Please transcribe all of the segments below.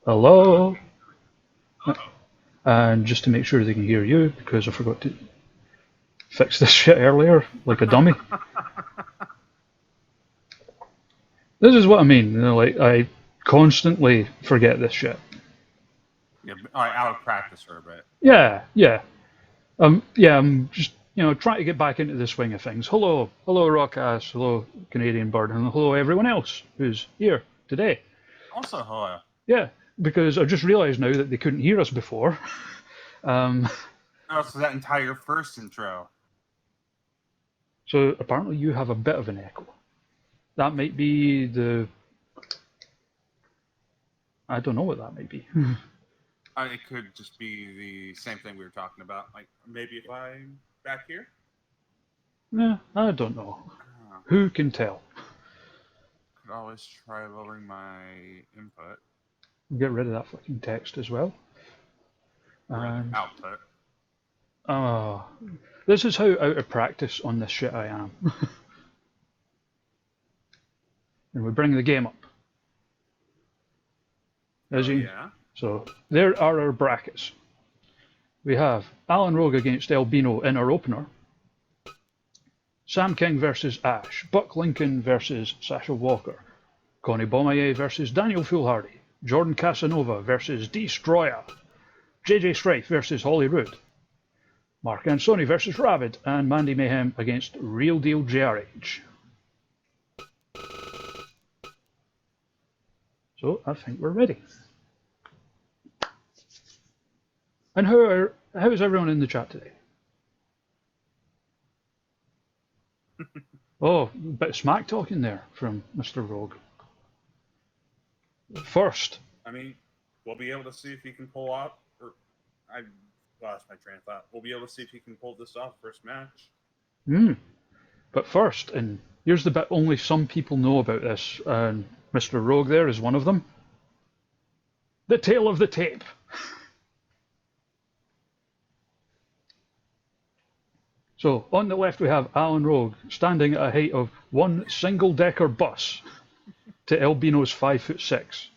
Hello? And just to make sure they can hear you, because I forgot to fix this shit earlier, like a dummy. This is what I mean, like, I constantly forget this shit. Yeah, all right, out of practice for a bit. Yeah. I'm just, trying to get back into the swing of things. Hello, Rockass, hello, Canadian Bird, and hello, everyone else who's here today. Also, hello. Yeah, because I just realised now that they couldn't hear us before. So that entire first intro. So apparently you have a bit of an echo. That might be the... I don't know what that might be. It could just be the same thing we were talking about. Like, maybe if I'm back here? I don't know. Oh, Who can tell? could always try lowering my input. Get rid of that fucking text as well. Rather, And output. this is how out of practice on this shit I am. And we bring the game up. Yeah? So there are our brackets. We have Alan Rogue against Albino in our opener. Sam King versus Ash. Buck Lincoln versus Sasha Walker. Connie Beaumaye versus Daniel Foolhardy. Jordan Casanova versus Destroyer. JJ Strife versus Holly Roode. Mark Ansoni versus Rabbit. And Mandy Mayhem against Real Deal JRH. So I think we're ready. And how is everyone in the chat today? Oh, a bit of smack talking there from Mr. Rogue. First. I mean, we'll be able to see if he can pull off, or I lost my train of thought. We'll be able to see if he can pull this off first match. But first, and here's the bit only some people know about this, and Mr. Rogue there is one of them. The tail of the tape. So on the left we have Alan Rogue standing at a height of one single-decker bus to Albino's 5'6".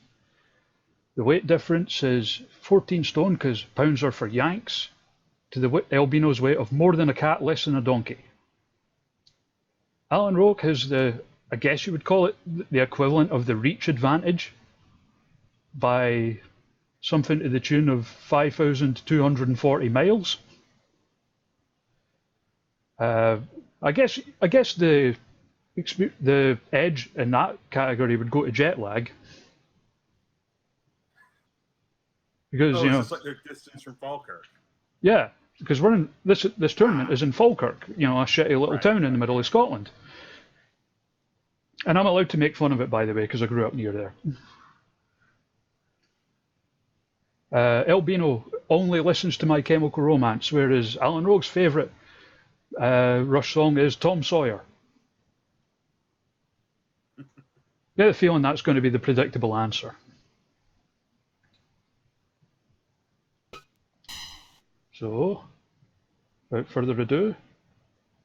The weight difference is 14 stone because pounds are for Yanks to the Albino's weight of more than a cat, less than a donkey. Alan Rogue has I guess you would call it, the equivalent of the reach advantage by something to the tune of 5,240 miles. I guess the edge in that category would go to jet lag. Because, it's like the distance from Falkirk. Yeah, because we're in this tournament is in Falkirk, a shitty little town in the middle of Scotland. And I'm allowed to make fun of it, by the way, because I grew up near there. Albino only listens to My Chemical Romance, whereas Alan Rogue's favourite Rush song is Tom Sawyer. Get the feeling that's going to be the predictable answer. So, without further ado,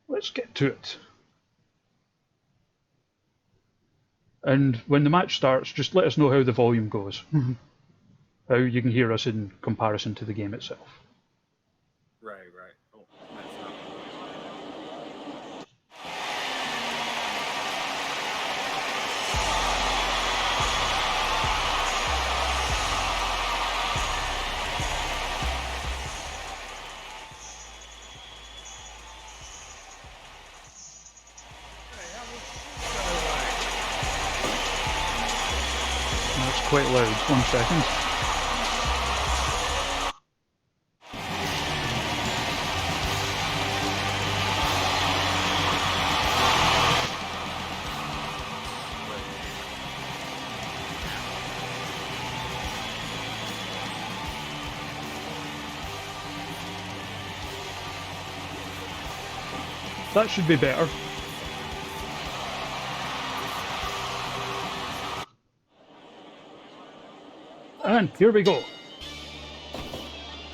let's get to it. And when the match starts, just let us know how the volume goes. How you can hear us in comparison to the game itself. Right. Oh, that's not. That's quite loud. 1 second. That should be better. And here we go.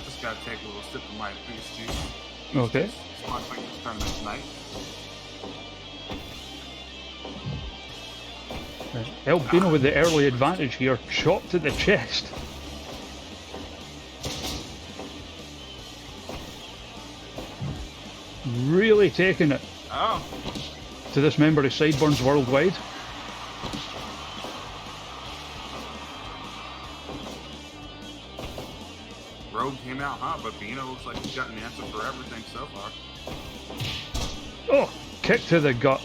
Just gotta take a little sip of my boost juice. Okay. Sponsoring this tournament tonight. Albino with the early advantage here, shot to the chest. really taking it Oh. to this member of Sideburns Worldwide. Rogue came out hot, but Bino looks like he's got an answer for everything so far. Oh, kick to the gut.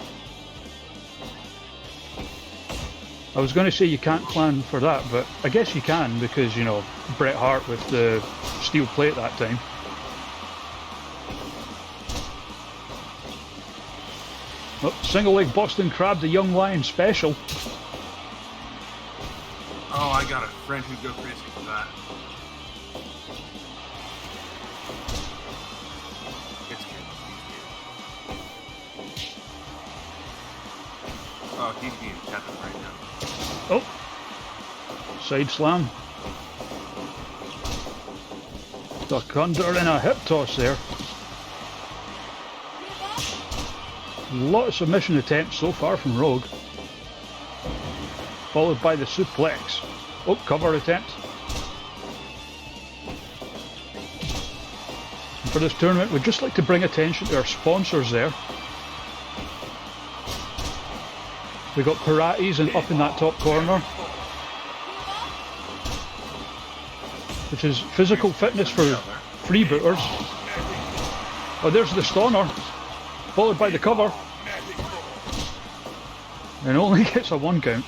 I was going to say you can't plan for that, but I guess you can because, you know, Bret Hart with the steel plate that time. Oh, single leg Boston Crab, the Young Lion special. Oh, I got a friend who'd go crazy for that. It's good. Oh, he's being tepid right now. Oh, side slam. Duck under and a hip toss there. A lot of submission attempts so far from Rogue. Followed by the suplex. Oh, cover attempt. And for this tournament, we'd just like to bring attention to our sponsors there. We got Pilates and up in that top corner, which is physical fitness for freebooters. Oh, there's the stunner, followed by the cover, and only gets a 1 count.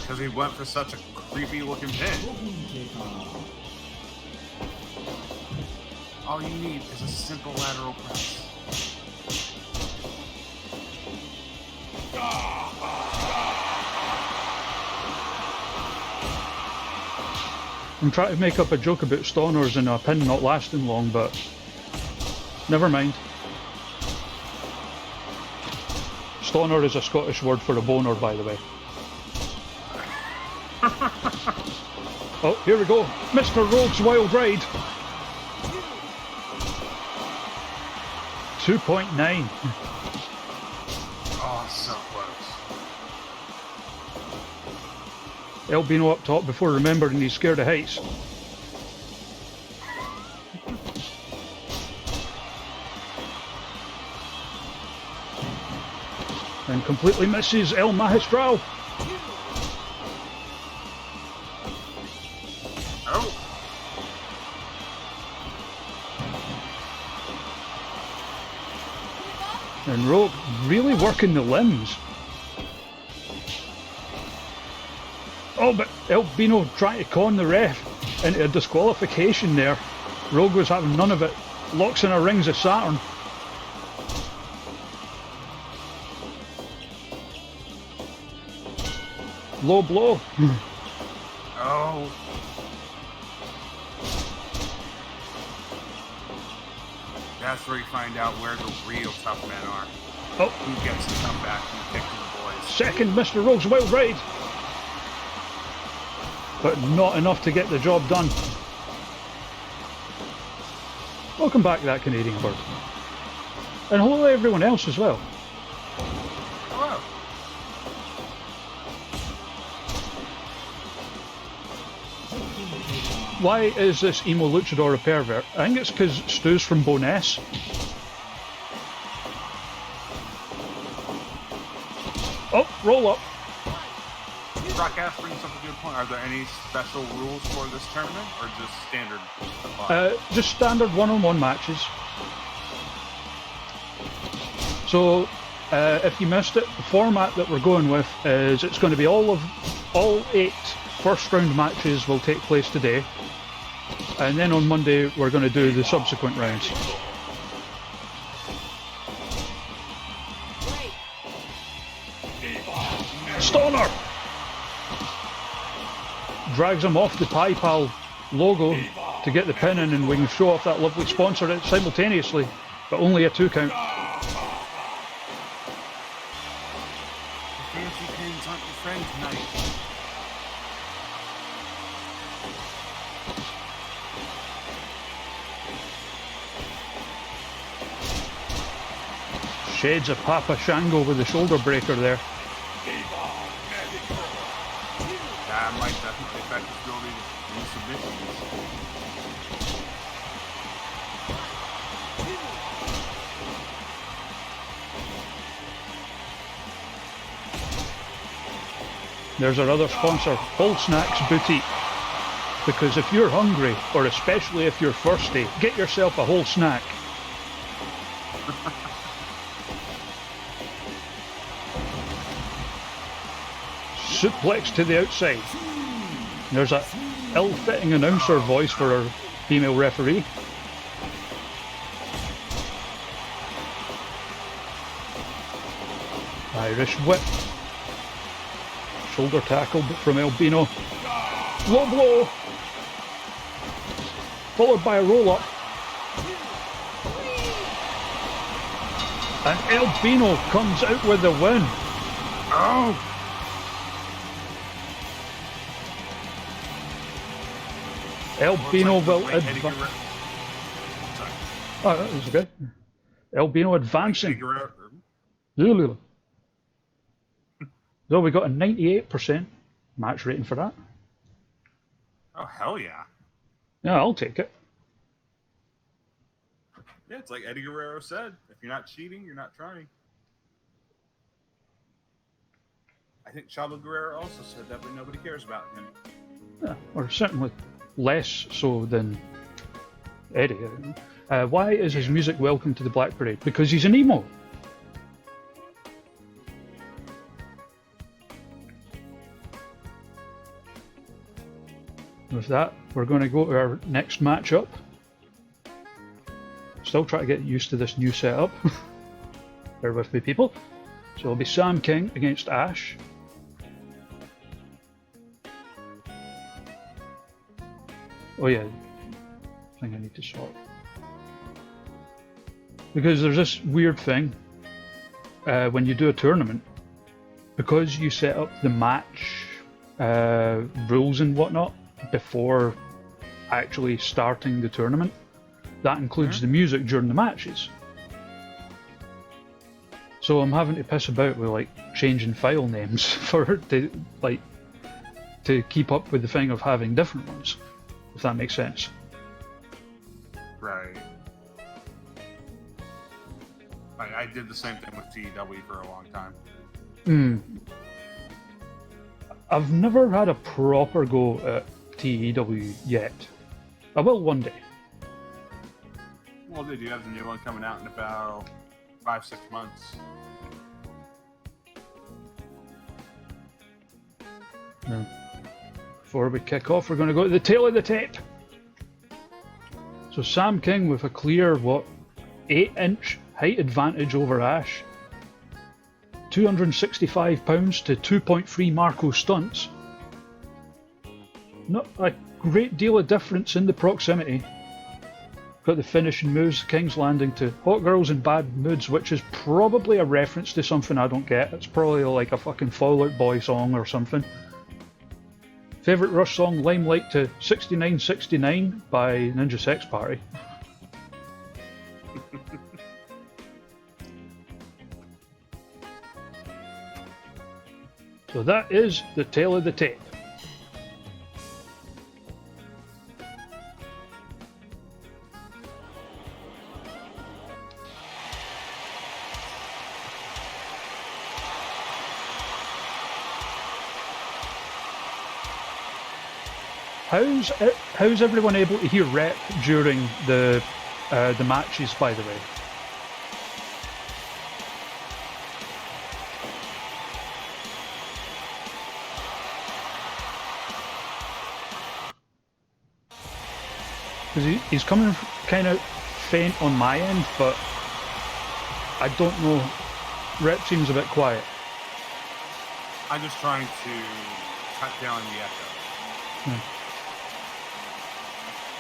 Because he went for such a creepy looking pin. All you need is a simple lateral press. I'm trying to make up a joke about stoners and a pin not lasting long, but never mind. Stoner is a Scottish word for a boner, by the way. Oh, here we go. Mr. Rogue's Wild Ride. 2.9. Oh, so close. Albino up top before remembering he's scared of heights. And completely misses El Magistral. Oh. And Rogue really working the limbs. Oh, but Albino trying to con the ref into a disqualification there. Rogue was having none of it. Locks in her rings of Saturn. Low blow. Oh. That's where you find out where the real tough men are. Oh. Who gets to come back and pick the boys. Second Mr. Rogue's Wild Ride. But not enough to get the job done. Welcome back, that Canadian bird. And hello to everyone else as well. Hello. Why is this emo luchador a pervert? I think it's because Stu's from Bo'ness. Oh, roll up. Broadcast brings up a good point. Are there any special rules for this tournament, or just standard? Just standard one-on-one matches. So, if you missed it, the format that we're going with is it's going to be all 8 first-round matches will take place today, and then on Monday we're going to do the subsequent rounds. Stoner! Drags him off the PayPal logo to get the pin in, and we can show off that lovely sponsor simultaneously, but only a 2 count. Fancy pins aren't your friend tonight. Shades of Papa Shango with the shoulder breaker there. That might definitely affect his ability to do submissions. There's our other sponsor, Whole Snacks Boutique. Because if you're hungry, or especially if you're thirsty, get yourself a whole snack. Suplex to the outside. There's a ill-fitting announcer voice for our female referee. Irish whip. Shoulder tackle from Albino. Low blow. Followed by a roll-up. And Albino comes out with the win. Oh! Albino will advance. Oh, that was okay. Albino advancing. So we got a 98% match rating for that. Oh, hell yeah. Yeah, I'll take it. Yeah, it's like Eddie Guerrero said. If you're not cheating, you're not trying. I think Chavo Guerrero also said that, but nobody cares about him. Yeah, or certainly less so than Eddie. Why is his music welcome to the Black Parade? Because he's an emo. With that, we're going to go to our next matchup. Still trying to get used to this new setup. Bear with me, people. So it'll be Sam King against Ash. Oh yeah, thing I need to sort. Because there's this weird thing when you do a tournament, because you set up the match rules and whatnot before actually starting the tournament, that includes the music during the matches. So I'm having to piss about with like changing file names for to keep up with the thing of having different ones, if that makes sense. Right. I did the same thing with TEW for a long time. I've never had a proper go at TEW yet. I will one day. Well, dude, you have the new one coming out in about 5-6 months. Before we kick off, we're going to go to the tail of the tape. So Sam King with a clear, 8-inch height advantage over Ash. 265 pounds to 2.3 Marco stunts. Not a great deal of difference in the proximity. Got the finishing moves, King's landing to Hot Girls in Bad Moods, which is probably a reference to something I don't get. It's probably like a fucking Fall Out Boy song or something. Favourite Rush song, Limelight to 6969 by Ninja Sex Party. So that is the tail of the tape. How's everyone able to hear Rep during the matches, by the way? Because he's coming kind of faint on my end, but I don't know. Rep seems a bit quiet. I'm just trying to cut down the echo.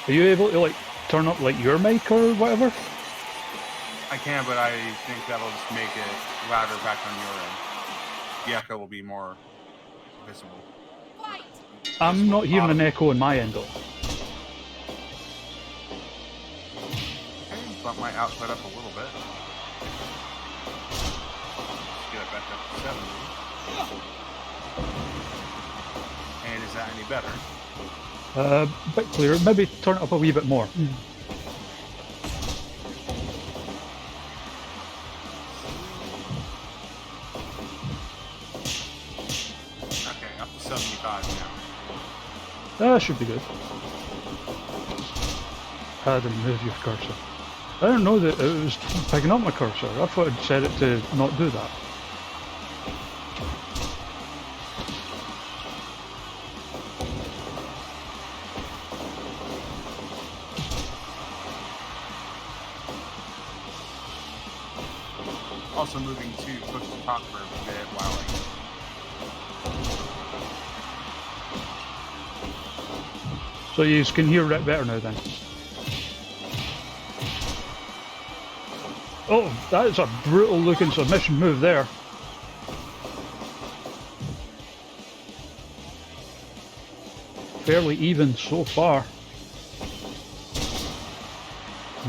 Are you able to like turn up like your mic or whatever? I can, but I think that'll just make it louder back on your end. The echo will be more visible. I'm not hearing an echo on my end though. Okay, bump my output up a little bit. Get it back up to 70. And is that any better? A bit clearer. Maybe turn it up a wee bit more. Okay, up 5 now. That should be good. Adam, move your cursor. I don't know that it was picking up my cursor. I thought I'd set it to not do that. Also moving to push the top for a bit while So you can hear it better now then. Oh, that is a brutal looking submission move there. Fairly even so far.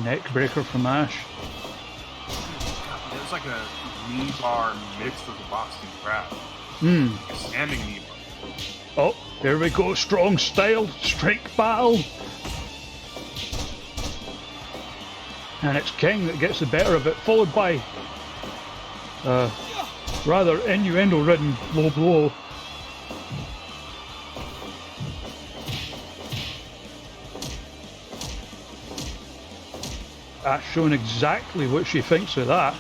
Neck breaker from Ash. It's like a knee bar mixed with a boxing crab. A standing knee bar. Oh, there we go. Strong style. Strike battle. And it's King that gets the better of it, followed by rather innuendo-ridden low blow. Ash showing exactly what she thinks of that.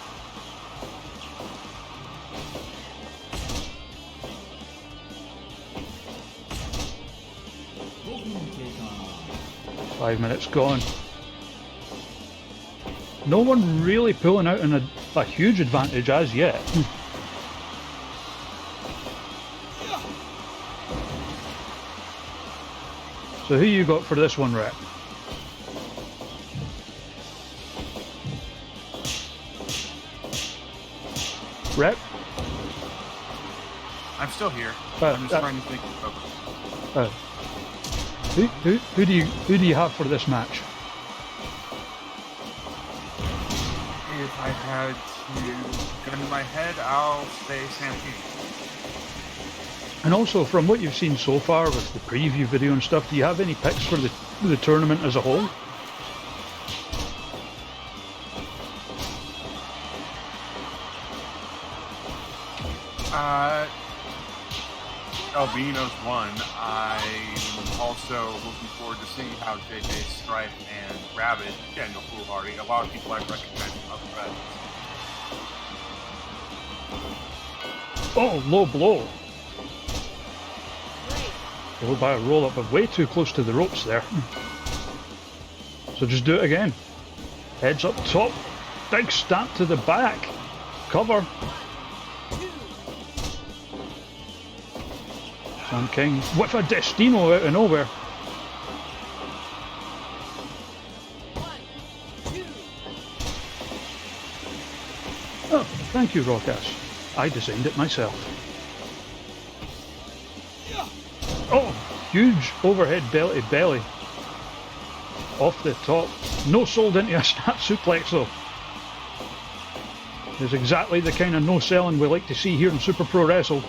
Five minutes gone. No one really pulling out in a huge advantage as yet. So who you got for this one, Rep? Rep? I'm still here. I'm just trying to think of who do you have for this match? If I had to gun to my head, I'll say Stampede. And also, from what you've seen so far with the preview video and stuff, do you have any picks for the tournament as a whole? Albino's one. I'm also looking forward to seeing how JJ Strife and Rabbit, Daniel Foolhardy, a lot of people I've recognized from other events. Oh, low blow. Followed by a roll up, but way too close to the ropes there. So just do it again. Heads up top. Big stamp to the back. Cover. Sam King with a Destino out of nowhere. Oh, thank you, Rockass. I designed it myself. Oh, huge overhead belly to belly. Off the top. No sold into a snap suplex though. There's exactly the kind of no selling we like to see here in Super Pro Wrestle.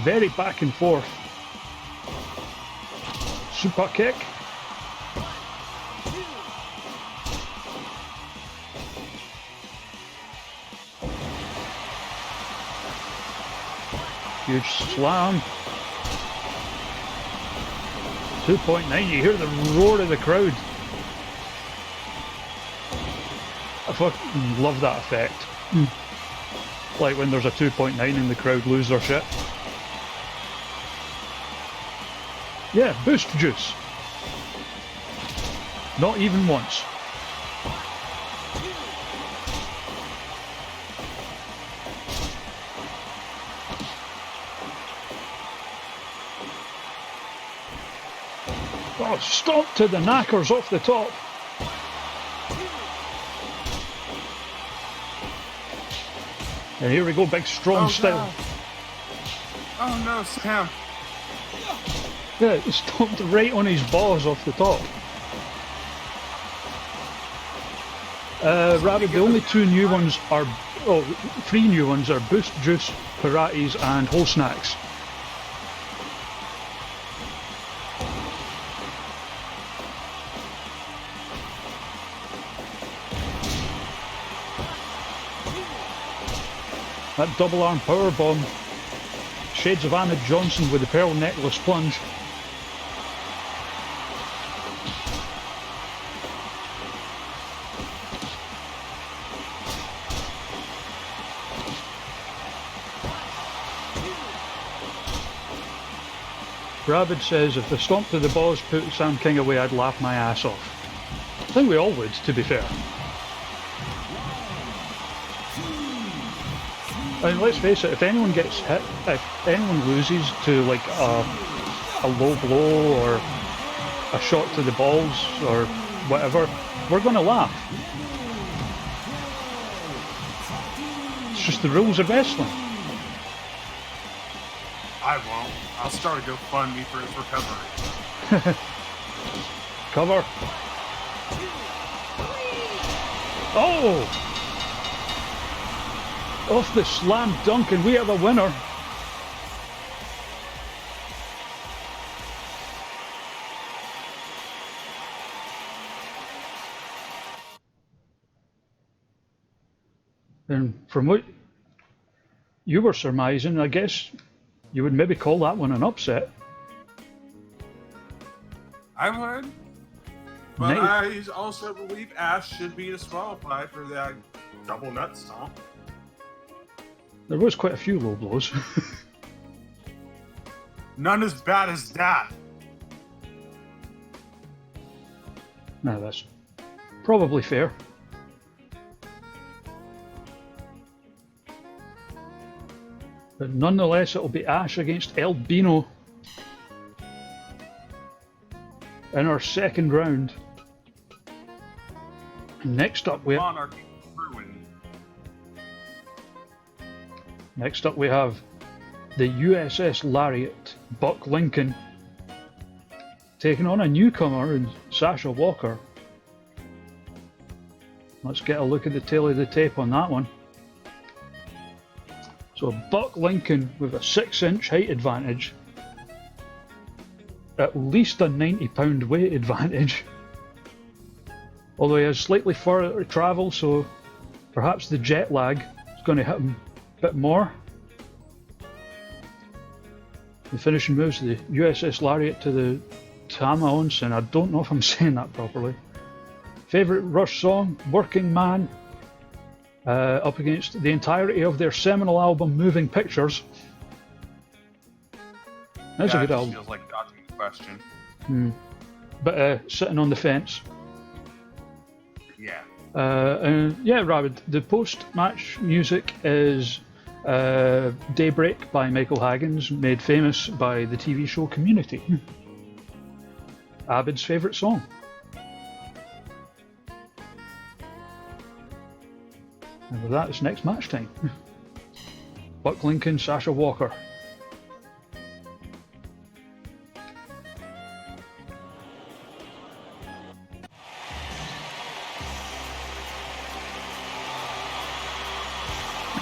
Very back and forth. Super kick. Huge slam. 2.9, you hear the roar of the crowd. I fucking love that effect. Like when there's a 2.9 and the crowd lose their shit. Yeah, boost juice. Not even once. Oh, stomp to the knackers off the top. And here we go, big strong style. God. Oh no, Sam. Yeah, it stomped right on his balls off the top. Rabbit, the only two new ones are, oh, three new ones are Boost Juice, Pirates and Whole Snacks. That double arm power bomb. Shades of Ahmed Johnson with the pearl necklace plunge. Rabid says, if the stomp to the balls put Sam King away, I'd laugh my ass off. I think we all would, to be fair. I mean, let's face it, if anyone gets hit, if anyone loses to like a low blow or a shot to the balls or whatever, we're going to laugh. It's just the rules of wrestling. I won't. I'll start a GoFundMe for his recovery. Cover. Oh! Off the slam dunk, and we have a winner. And from what you were surmising, I guess you would maybe call that one an upset. I would. But I also believe Ash should be disqualified for that double nut stomp. There was quite a few low blows. None as bad as that. No, that's probably fair. But nonetheless, it'll be Ash against Albino in our second round. Next up we have the USS Lariat, Buck Lincoln, taking on a newcomer in Sasha Walker. Let's get a look at the tail of the tape on that one. So Buck Lincoln with a 6-inch height advantage, at least a 90-pound weight advantage. Although he has slightly further to travel, so perhaps the jet lag is going to hit him a bit more. The finishing moves, the USS Lariat to the Tama Onsen. I don't know if I'm saying that properly. Favourite Rush song, Working Man, up against the entirety of their seminal album, Moving Pictures. That's a good album. Feels like dodging the question. But sitting on the fence. Yeah. Yeah, Rabid. The post-match music is Daybreak by Michael Haggins, made famous by the TV show Community. Abid's favourite song. And with that, it's next match time. Buck Lincoln, Sasha Walker.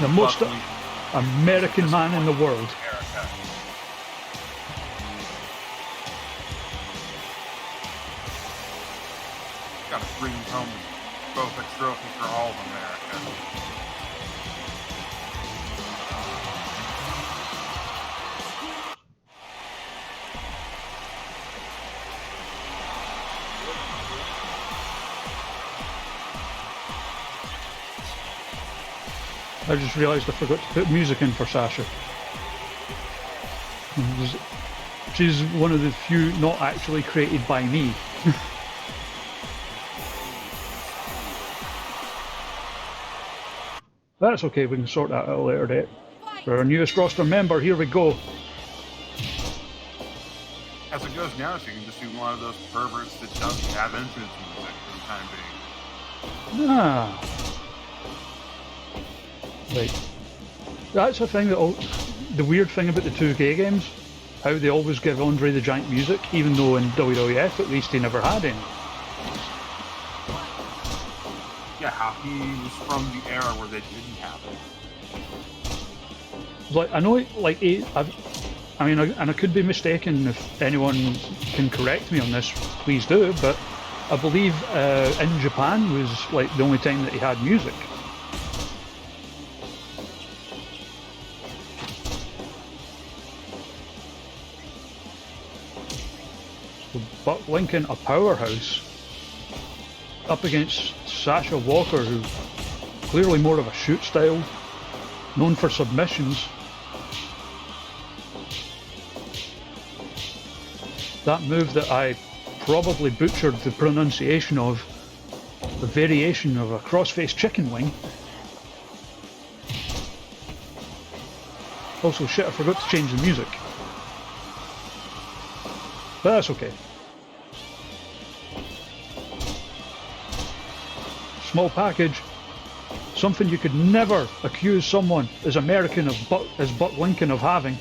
The most American man in the world. Gotta bring home both a trophy for all of America. I just realised I forgot to put music in for Sasha. She's one of the few not actually created by me. That's okay, we can sort that out at a later date. For our newest roster member, here we go. As it goes now, she can just be one of those perverts that doesn't have entrance music for the time being. Ah. Right. That's a thing that the weird thing about the 2K games, how they always give Andre the Giant music, even though in WWF at least he never had any. Yeah, how he was from the era where they didn't have it. Like I know, like I mean, and I could be mistaken. If anyone can correct me on this, please do. But I believe in Japan was like the only time that he had music. Buck Lincoln a powerhouse up against Sasha Walker, who clearly more of a shoot style, known for submissions. That move that I probably butchered the pronunciation of, the variation of a crossface chicken wing. Also, shit, I forgot to change the music. But that's okay. Small package. Something you could never accuse someone as American as Buck Lincoln of having.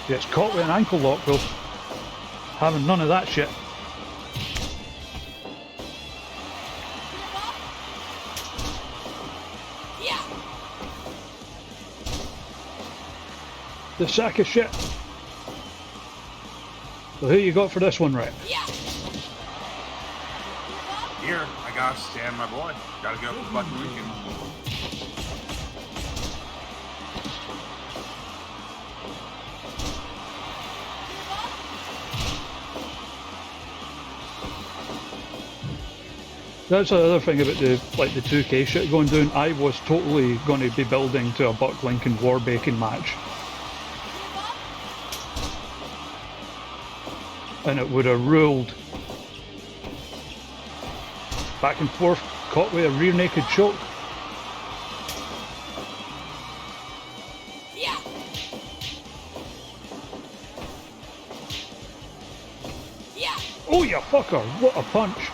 Gets caught with an ankle lock though. Having none of that shit. The sack of shit. So who you got for this one, right? Here, I gotta stand my boy. Gotta go for Buck Lincoln. That's the other thing about the 2K shit going down. I was totally going to be building to a Buck Lincoln war baking match. And it would have ruled. Back and forth, caught with a rear naked choke. Oh, you fucker! What a punch!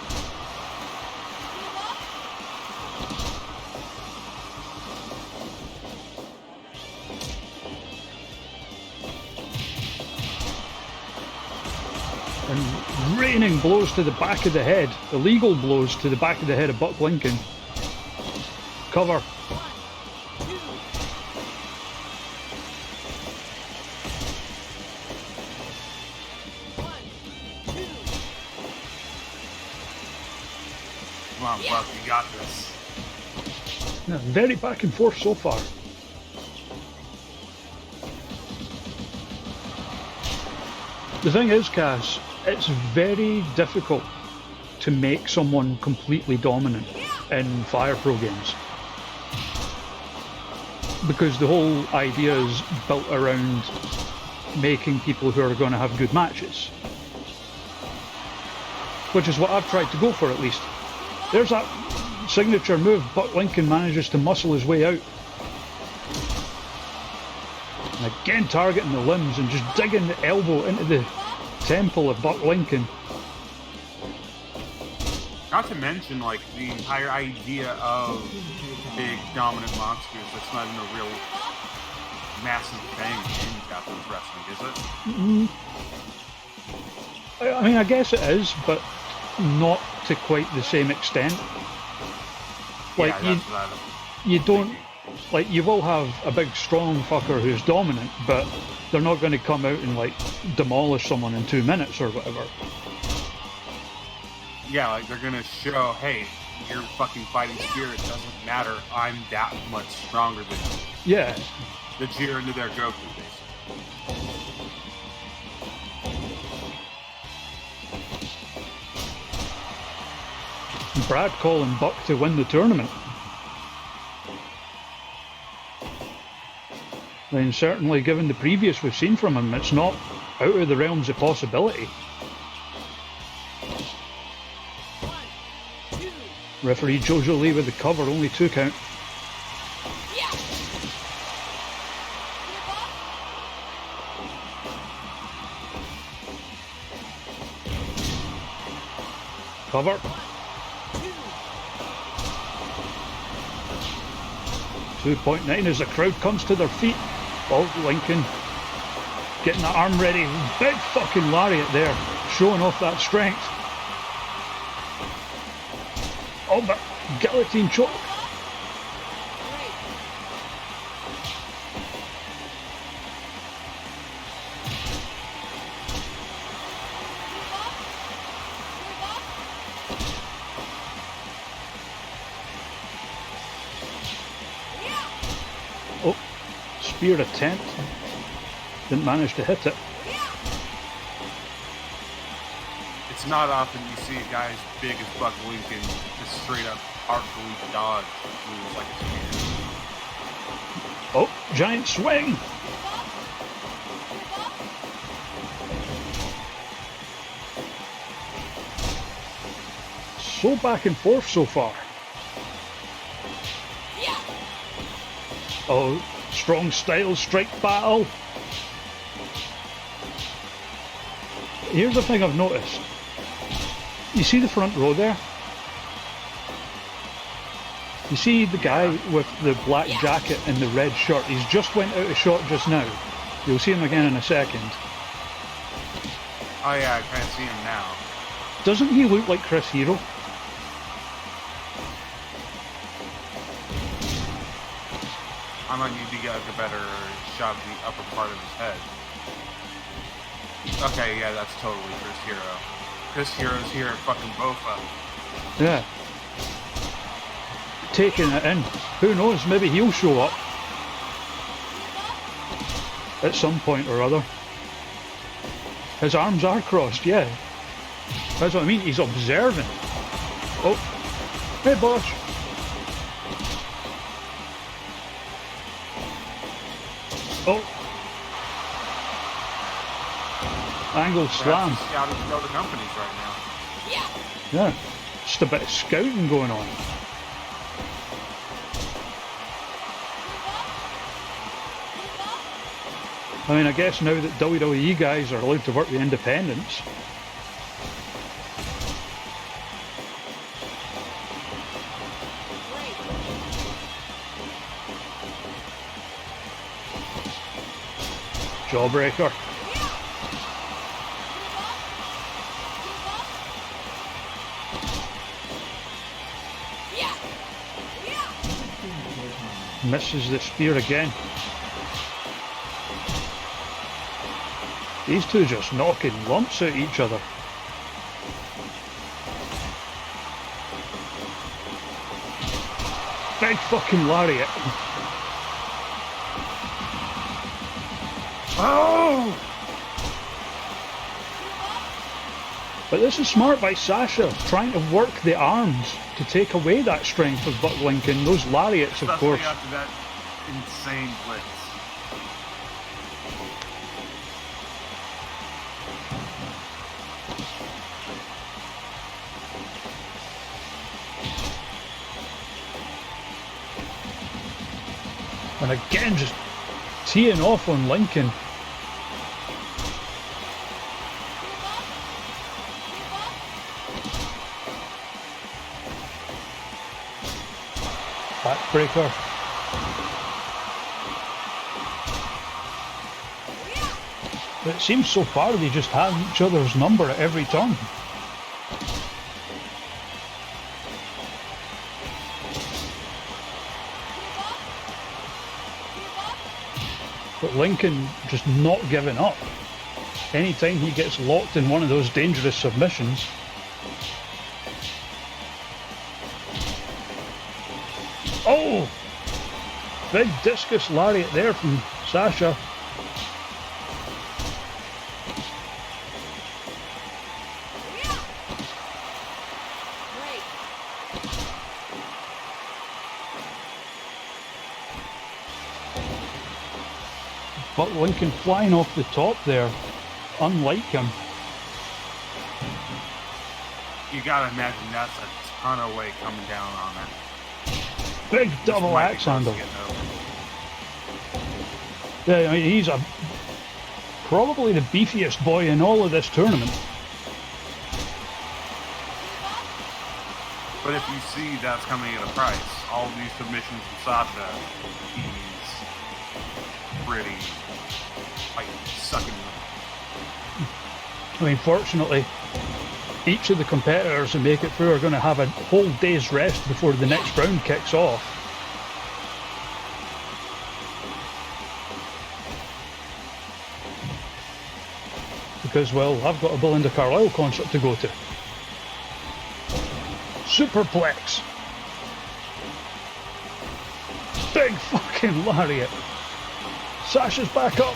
And raining blows to the back of the head, illegal blows to the back of the head of Buck Lincoln. Cover. Come on, Buck, you got this. Yeah, very back and forth so far. The thing is, Cass, it's very difficult to make someone completely dominant in Fire Pro games. Because the whole idea is built around making people who are going to have good matches. Which is what I've tried to go for, at least. There's that signature move. Buck Lincoln manages to muscle his way out. And again targeting the limbs and just digging the elbow into the temple of Buck Lincoln. Not to mention, like, the entire idea of big dominant monsters, that's not even a real massive thing in Japanese wrestling, is it? I mean, I guess it is, but not to quite the same extent. Like, yeah, you don't, like, you will have a big strong fucker who's dominant, but they're not going to come out and, like, demolish someone in 2 minutes or whatever. Yeah, like, they're gonna show, hey, your fucking fighting spirit doesn't matter, I'm that much stronger than you. Yeah. The jeer into their Goku, basically. Brad calling Buck to win the tournament. I mean, certainly given the previous we've seen from him, it's not out of the realms of possibility. Referee Jojo Lee with the cover, only 2 count. Cover. 2.9 as the crowd comes to their feet. Oh, Lincoln getting the arm ready. Big fucking lariat there, showing off that strength. Oh, but guillotine choke. Oh, spear attempt. Didn't manage to hit it. It's not often you see a guy as big as Buck Lincoln just straight up artfully dodge moves like a spear. Oh, giant swing! So back and forth so far. Oh, strong style strike battle. Here's the thing I've noticed. You see the front row there? You see the guy with the black jacket and the red shirt? He's just went out of shot just now. You'll see him again in a second. Oh yeah, I kind of see him now. Doesn't he look like Chris Hero? I might need to get like a better shot of the upper part of his head. Okay, yeah, that's totally Chris Hero. Chris Hero's here at fucking BOFA. Yeah. Taking it in. Who knows, maybe he'll show up at some point or other. His arms are crossed, yeah. That's what I mean, he's observing. Oh, hey boss. Oh. Angle slam. Scouting for other companies right now. Yeah, just a bit of scouting going on. I mean, I guess now that WWE guys are allowed to work with independents. Jawbreaker. Misses the spear again. These two just knocking lumps at each other. Big fucking lariat. Oh! But this is smart by Sasha, trying to work the arms to take away that strength of Buck Lincoln. Those lariats, of course. Especially after that insane blitz. And again, just teeing off on Lincoln. Backbreaker. But it seems so far they just have each other's number at every turn. But Lincoln just not giving up. Anytime he gets locked in one of those dangerous submissions. Oh! Big discus lariat there from Sasha. But Lincoln flying off the top there, unlike him. You gotta imagine that's a ton of weight coming down on it. Big double axe handle. Yeah, I mean, he's probably the beefiest boy in all of this tournament. But if you see that's coming at a price, all these submissions from Sasha, he's pretty like sucking them. I mean, fortunately, each of the competitors who make it through are going to have a whole day's rest before the next round kicks off. Because, well, I've got a Belinda Carlisle concert to go to. Superplex. Big fucking lariat. Sasha's back up.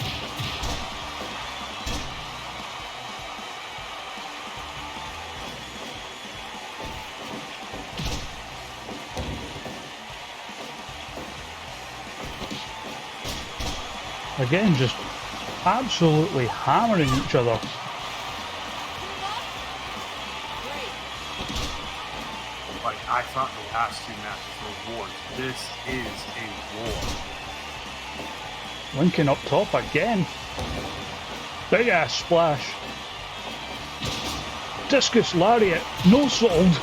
Again, just absolutely hammering each other. Like, I thought the last two matches were wars. This is a war. Lincoln up top again. Big ass splash. Discus lariat. No sold.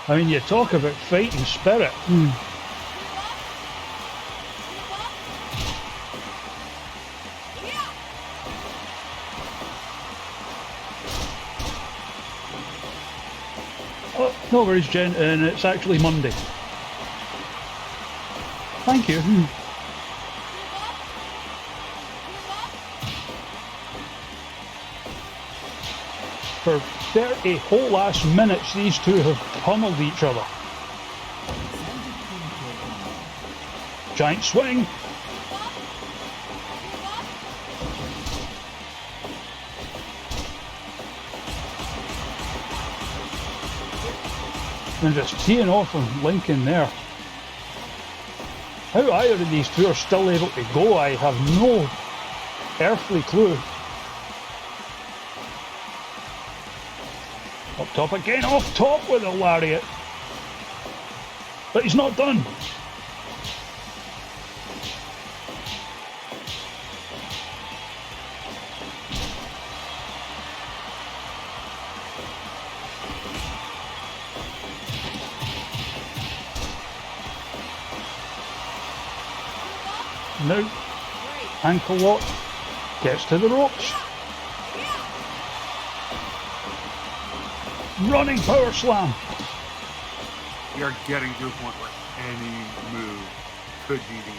I mean, you talk about fighting spirit. Oh, no worries, Jen, and it's actually Monday. Thank you. For 30 whole last minutes, these two have pummeled each other. Giant swing. And just teeing off on Lincoln there. How either of these two are still able to go, I have no earthly clue. Up top again, off top with a lariat. But he's not done. Now, ankle lock, gets to the ropes. Running power slam. We are getting to a point where any move could be the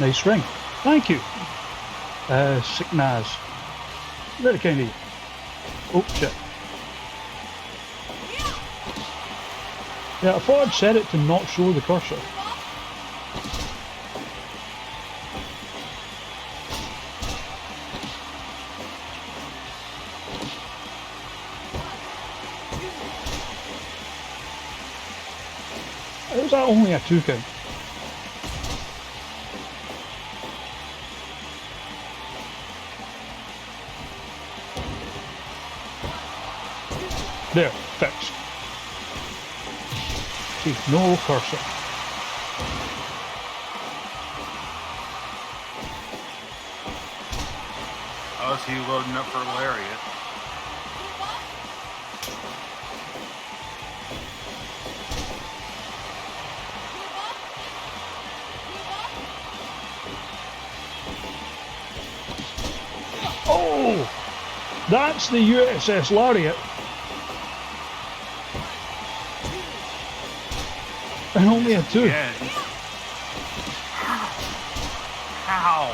end. Nice ring. Thank you. Sick Naz. Very kind of you. Oh, shit. Yeah, I thought I'd set it to not show the cursor. How's that only a 2 count? There, fixed. See, no cursor. Oh, is he loading up for lariat? Oh! That's the USS Lariat. And only a 2. Yeah. How?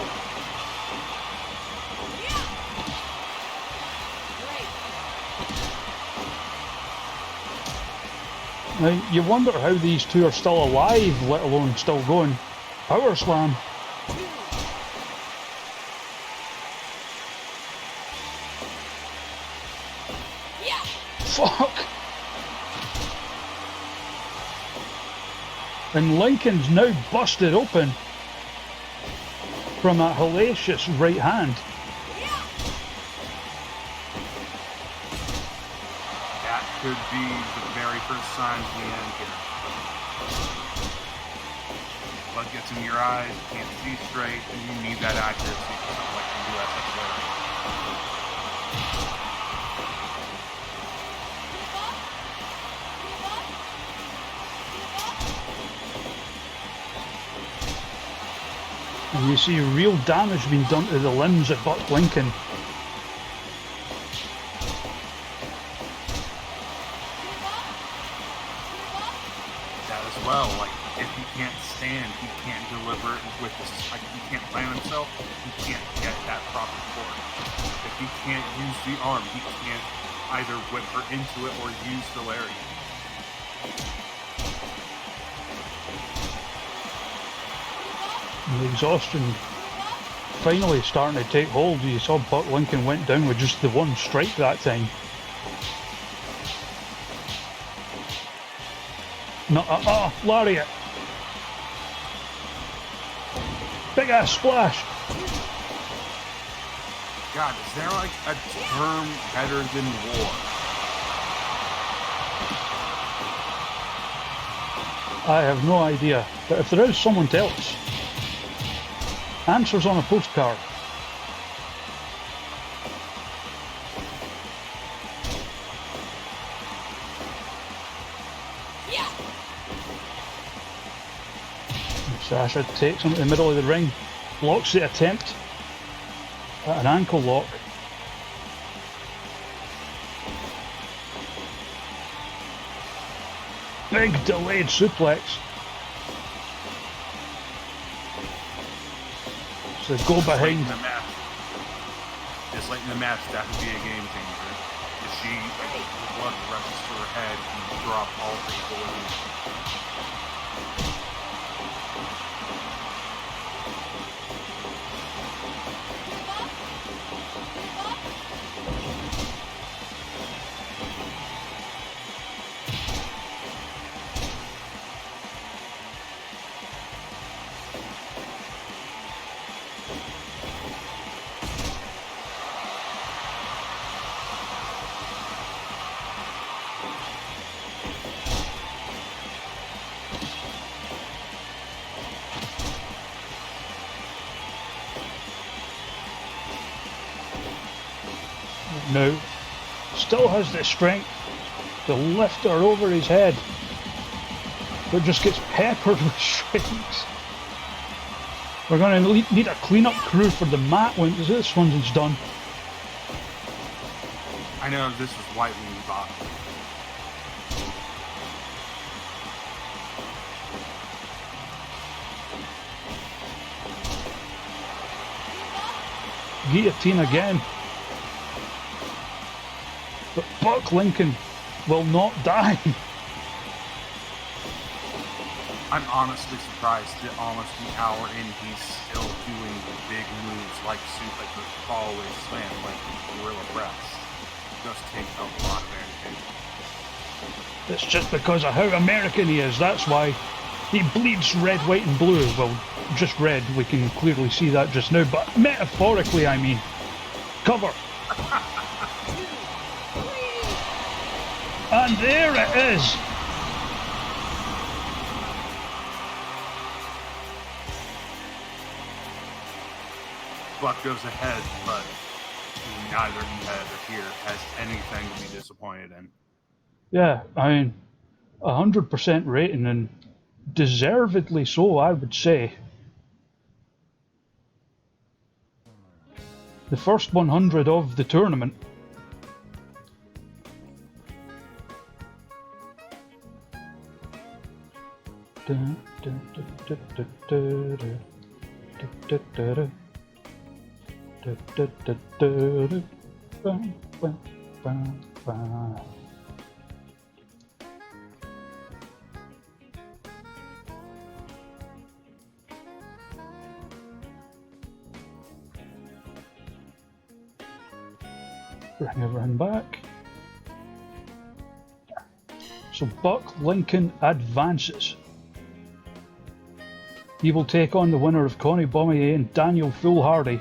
Now, you wonder how these two are still alive, let alone still going. Power slam. Fuck! And Lincoln's now busted open from that hellacious right hand. That could be the very first sign of the end here. Blood gets in your eyes, you can't see straight, and you need that accuracy for something like the USS Lariat. And you see real damage being done to the limbs of Buck Lincoln. That as well, like, if he can't stand, he can't deliver with this, like, he can't plan himself, he can't get that proper form. If he can't use the arm, he can't either whip her into it or use the lariat. And the exhaustion finally starting to take hold. You saw Buck Lincoln went down with just the one strike that time. No, lariat. Big ass splash. God, is there like a term better than war? I have no idea, but if there is, someone tell us. Answers on a postcard. Sasha takes him to the middle of the ring, blocks the attempt at an ankle lock. Big delayed suplex. So go behind. It's late in the match, that would be a game changer. If she, the blood rushes to her head and drop all three goals. Now, still has the strength to lift her over his head, but just gets peppered with strikes. We're going to need a clean-up crew for the mat when this one's done. I know this is white when we bought it. Guillotine again. But Buck Lincoln will not die. I'm honestly surprised that almost an hour in he's still doing the big moves like the fallaway slam, like gorilla press. It does take a lot of energy. It's just because of how American he is, that's why he bleeds red, white and blue. Well, just red, we can clearly see that just now, but metaphorically I mean. Cover! And there it is! Buck goes ahead, but neither head or here has anything to be disappointed in. Yeah, I mean, 100% rating, and deservedly so, I would say. The first 100 of the tournament. Bring everyone back. So Buck Lincoln advances. He will take on the winner of Connie Bommier and Daniel Foolhardy.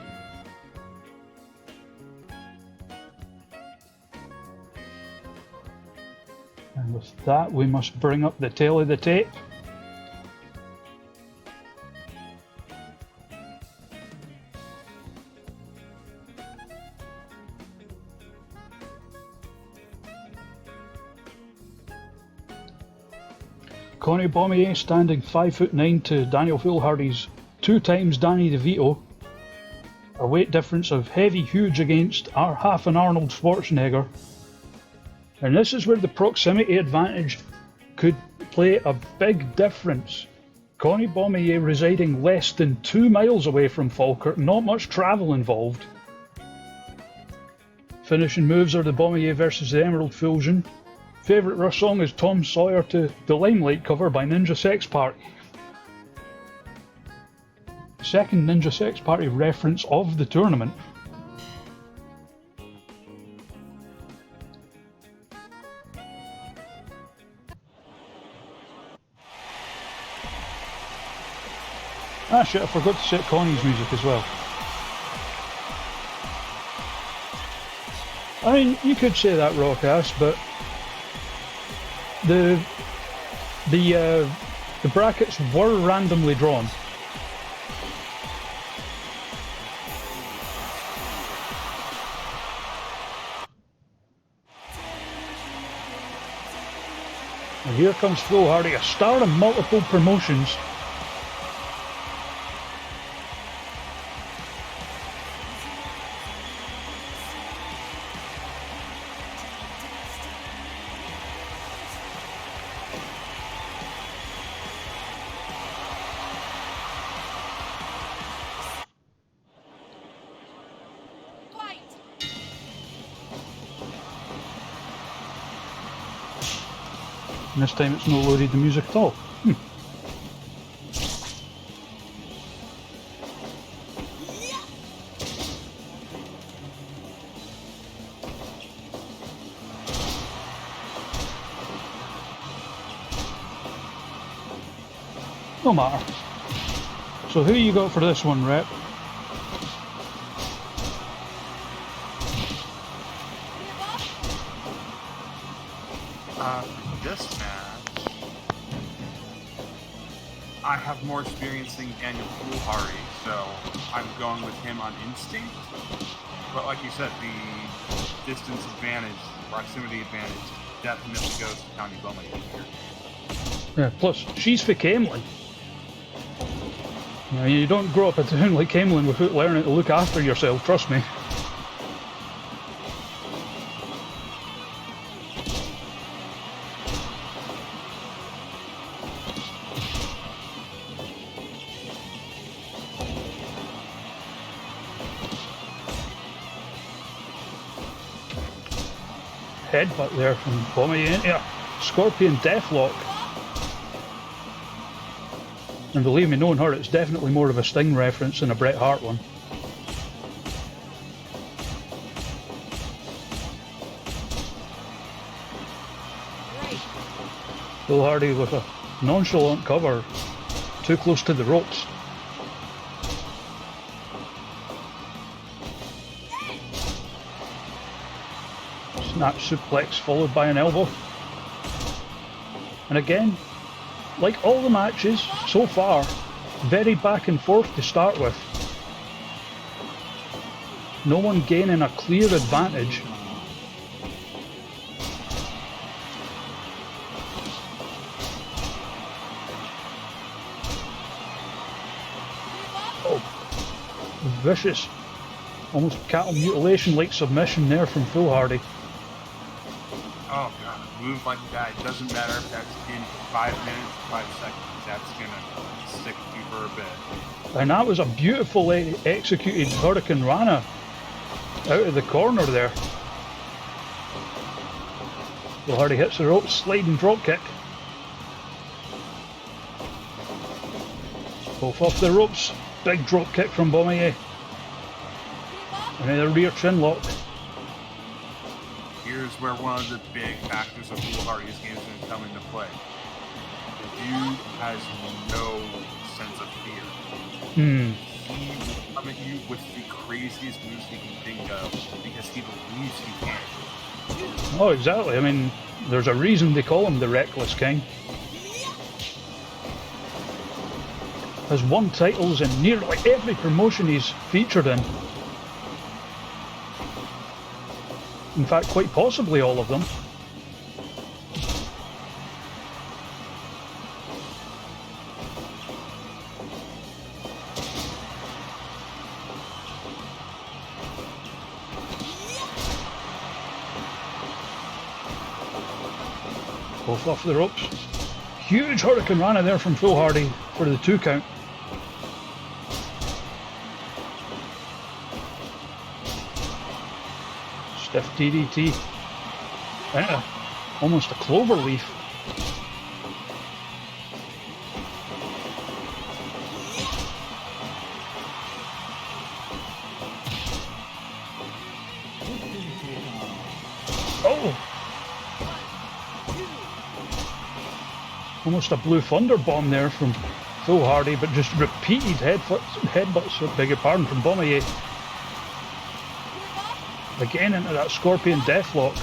And with that, we must bring up the tail of the tape. Connie Bommier standing 5'9" to Daniel Foolhardy's 2 times Danny DeVito. A weight difference of heavy huge against our half an Arnold Schwarzenegger. And this is where the proximity advantage could play a big difference. Connie Bommier residing less than 2 miles away from Falkirk, not much travel involved. Finishing moves are the Bommier versus the Emerald Fusion. Favourite Rush song is Tom Sawyer to the Limelight cover by Ninja Sex Party. Second Ninja Sex Party reference of the tournament. Ah shit, I forgot to set Connie's music as well. I mean, you could say that, Rawcast, but the brackets were randomly drawn. And here comes Foolhardy, a star in multiple promotions. And this time it's not loaded the music at all. No matter. So who you got for this one, Rep? This match, I have more experience than Daniel Foolhardy, so I'm going with him on instinct. But like you said, the distance advantage, proximity advantage, definitely goes to County Bowman here. Yeah, plus she's for Camelin. You don't grow up a town like Camelin without learning to look after yourself, trust me. Headbutt there from Bommy into a Scorpion Deathlock. And believe me, knowing her, it's definitely more of a Sting reference than a Bret Hart one. Foolhardy with a nonchalant cover, too close to the ropes. Snap suplex followed by an elbow. And again, like all the matches so far, very back and forth to start with. No one gaining a clear advantage. Oh, vicious, almost cattle mutilation like submission there from Foolhardy. Oh god, a move like that, it doesn't matter if that's in 5 minutes, 5 seconds, that's gonna stick with you for a bit. And that was a beautifully executed Hurricane Rana out of the corner there. Foolhardy hits the ropes, sliding drop kick. Both off the ropes, big drop kick from Bommier. And then a rear chin lock. Here's where one of the big factors of Foolhardy's game is going to come into play. The dude has no sense of fear. He will come at you with the craziest moves he can think of because he believes he can. Oh, exactly. I mean, there's a reason they call him the Reckless King. Has won titles in nearly every promotion he's featured in. In fact, quite possibly all of them. Both off the ropes. Huge Hurricane Rana there from Foolhardy for the 2 count. Stiff DDT. And almost a clover leaf. Oh! Almost a blue thunder bomb there from foolhardy, but just repeated headbutts, beg your pardon, from Bombayé. Again into that scorpion deathlock.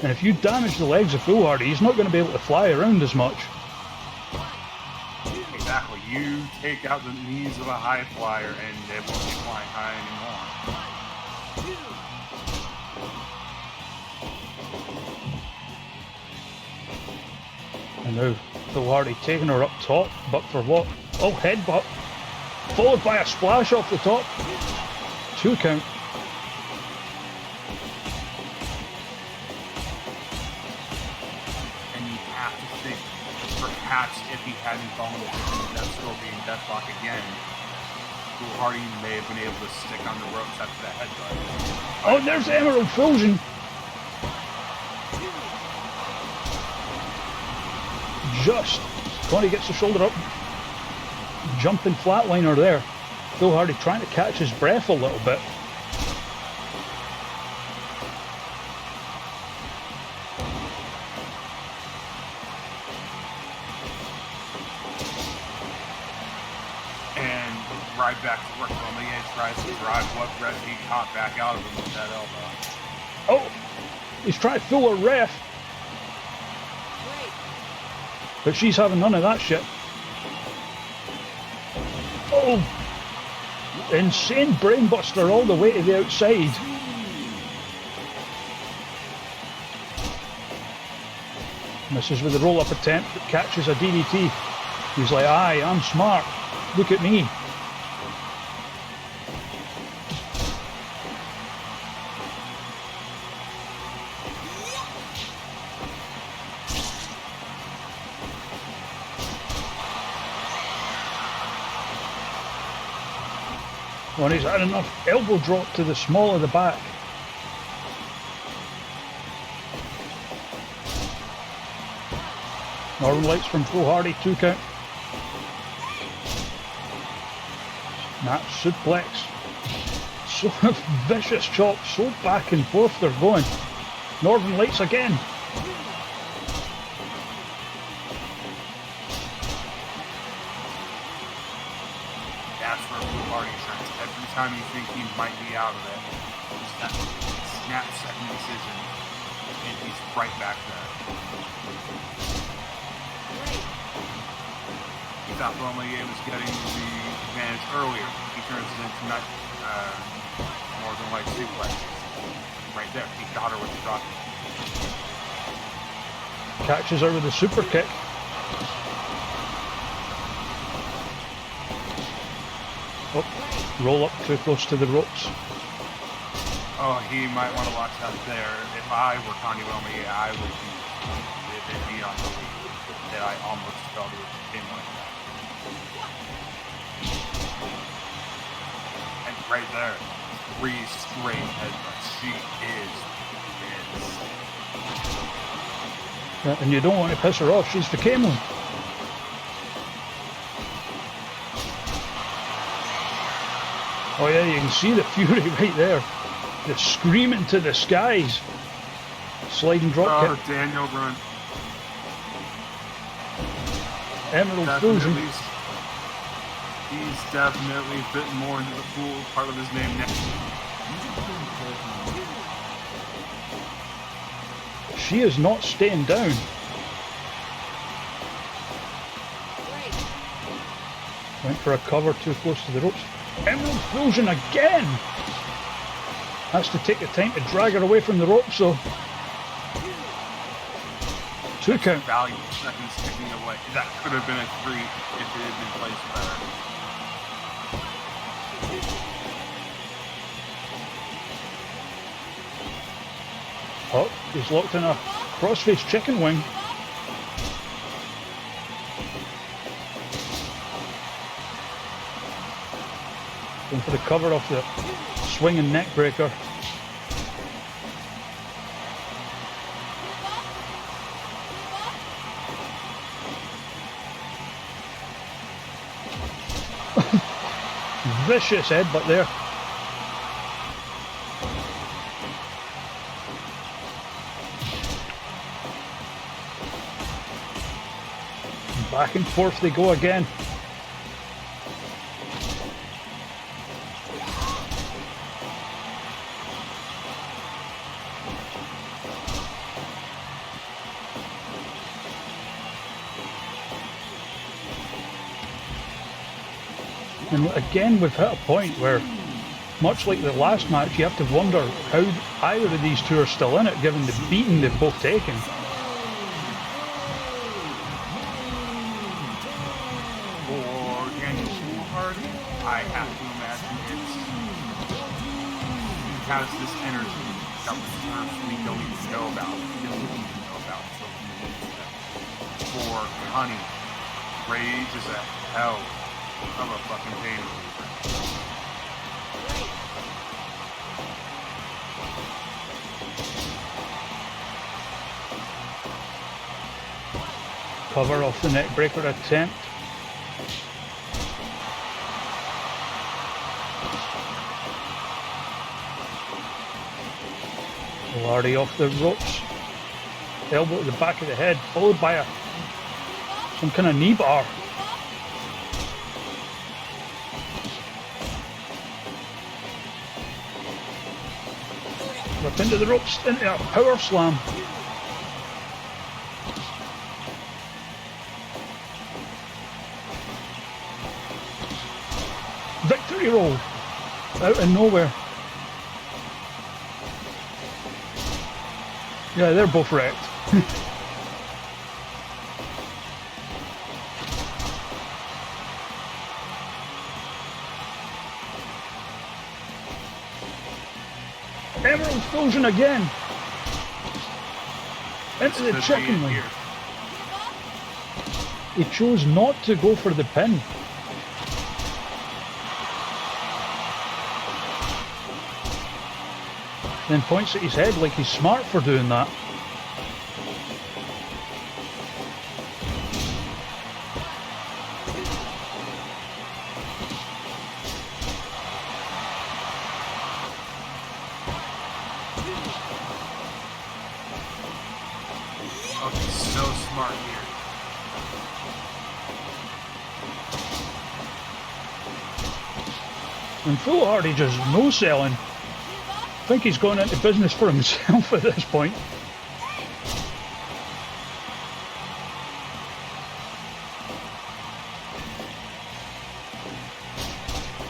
And if you damage the legs of foolhardy, he's not going to be able to fly around as much. Exactly. You take out the knees of a high flyer and they won't be flying high anymore. And now foolhardy taking her up top, but for what? Oh, headbutt. Followed by a splash off the top. 2 count. And you have to think, perhaps if he hadn't gone with that scorpion deathlock again, foolhardy may have been able to stick on the ropes after that headbutt. Oh, there's the Emerald Fusion. Just. Connie gets the shoulder up. Jumping flatliner there. Foolhardy trying to catch his breath a little bit. And right back to work. Bombayé tries to drive what ref he caught back out of him with that elbow. Oh! He's trying to fool a ref. But she's having none of that shit. Oh! Insane brainbuster all the way to the outside. Misses with the roll-up attempt, but catches a DDT. He's like, aye, I'm smart. Look at me. Well, he's had enough elbow drop to the small of the back. Northern Lights from foolhardy, 2 count. Snap suplex. So vicious chop, so back and forth they're going. Northern Lights again. That's where foolhardy shines. Every time you think he might be out of it, that snap second decision, and he's right back there. He thought Bombayé was getting the advantage earlier. He turns it into Northern Lights suplex. Right there, he got her with the drop. Catches her with a super kick. Oh, roll up too close to the ropes. Oh, he might want to watch out there. If I were Connie Bombayé, I would be on the lead. That I almost felt it came like that. And right there, 3 straight headbutts. She is pissed. Yeah, and you don't want to piss her off, she's the Camelin. Oh yeah, you can see the fury right there. The screaming to the skies. Sliding drop kick. Oh, Daniel run. Emerald Fusion. He's definitely fitting more into the cool part of his name now. She is not staying down. Went for a cover too close to the ropes. Emerald Fusion again! Has to take the time to drag her away from the ropes, so 2 count. Value seconds ticking away. That could have been a 3 if it had been placed better. Oh, he's locked in a crossface chicken wing. Going for the cover off the swinging neck breaker. Vicious headbutt there. Back and forth they go again. And again, we've hit a point where, much like the last match, you have to wonder how either of these two are still in it, given the beating they've both taken. I have to imagine he has this energy that we don't even know about. We don't even know about. So for Honey, Rage is a hell of a fucking pain reliever. Cover off the neck breaker attempt. Lardy off the ropes. Elbow to the back of the head, followed by some kind of knee bar. Rip into the ropes, into a power slam. Victory roll out of nowhere. Yeah, they're both wrecked. Emerald Fusion again. Into the chicken wing. He chose not to go for the pin. Then points at his head like he's smart for doing that. Oh, he's so smart here. And foolhardy just no-selling. I think he's going into business for himself at this point.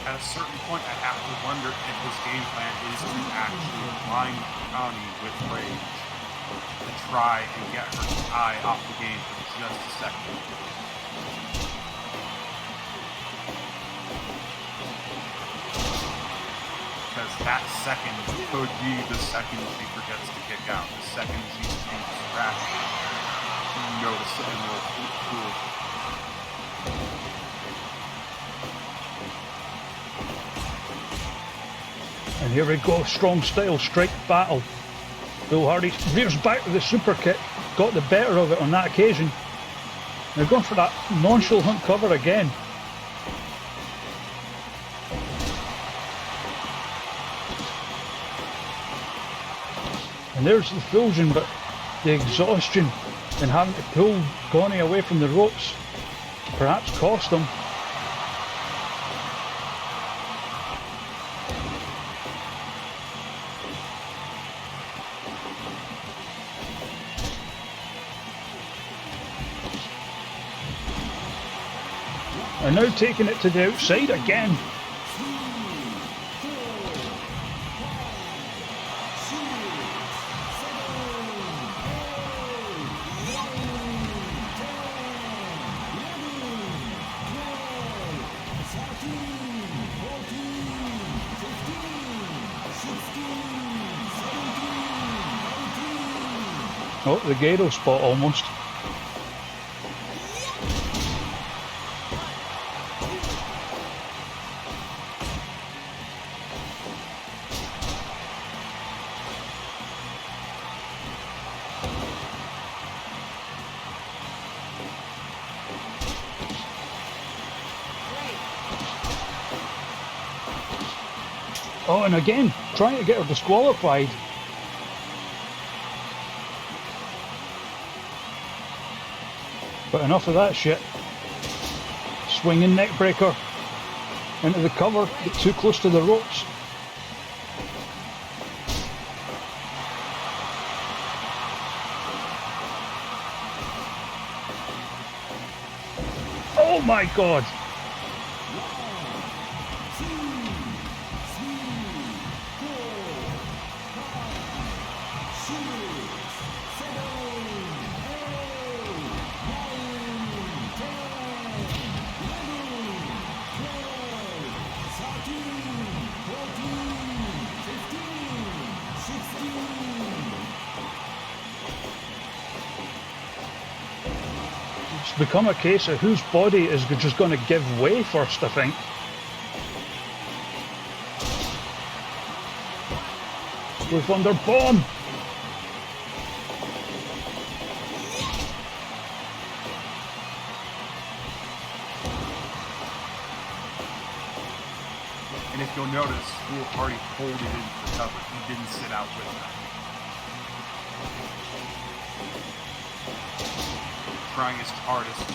At a certain point, I have to wonder if his game plan is to actually blind Connie with Rage to try and get her eye off the game for just a second. Because that second could be the second she forgets to kick out. The second she's distracted. Notice the Emerald Pool. And here we go, strong style strike battle. Bill Hardy veers back with the super kick, got the better of it on that occasion. They're going for that nonchalant cover again. And there's the fusion, but the exhaustion and having to pull Connie away from the ropes perhaps cost him. And now taking it to the outside again. Oh, the Gato spot almost. Oh, and again, trying to get her disqualified. But enough of that shit. Swinging neck breaker into the cover, get too close to the ropes. Oh my God! It's become a case of whose body is just going to give way first, I think. Blue Thunder Bomb! And if you'll notice, Blue Hardy pulled it into the cover. He didn't sit out with that. Trying his hardest to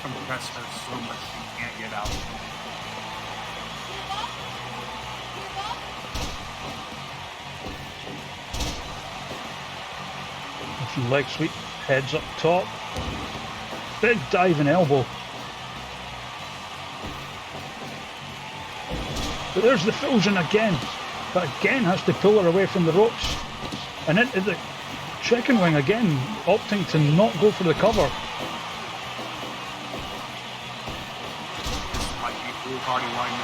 compress her so much she can't get out. A few leg sweep, heads up top. Big diving elbow. But there's the fusion again. But again has to pull her away from the ropes. And into the chicken wing again, opting to not go for the cover. This might be Blue Hardy lining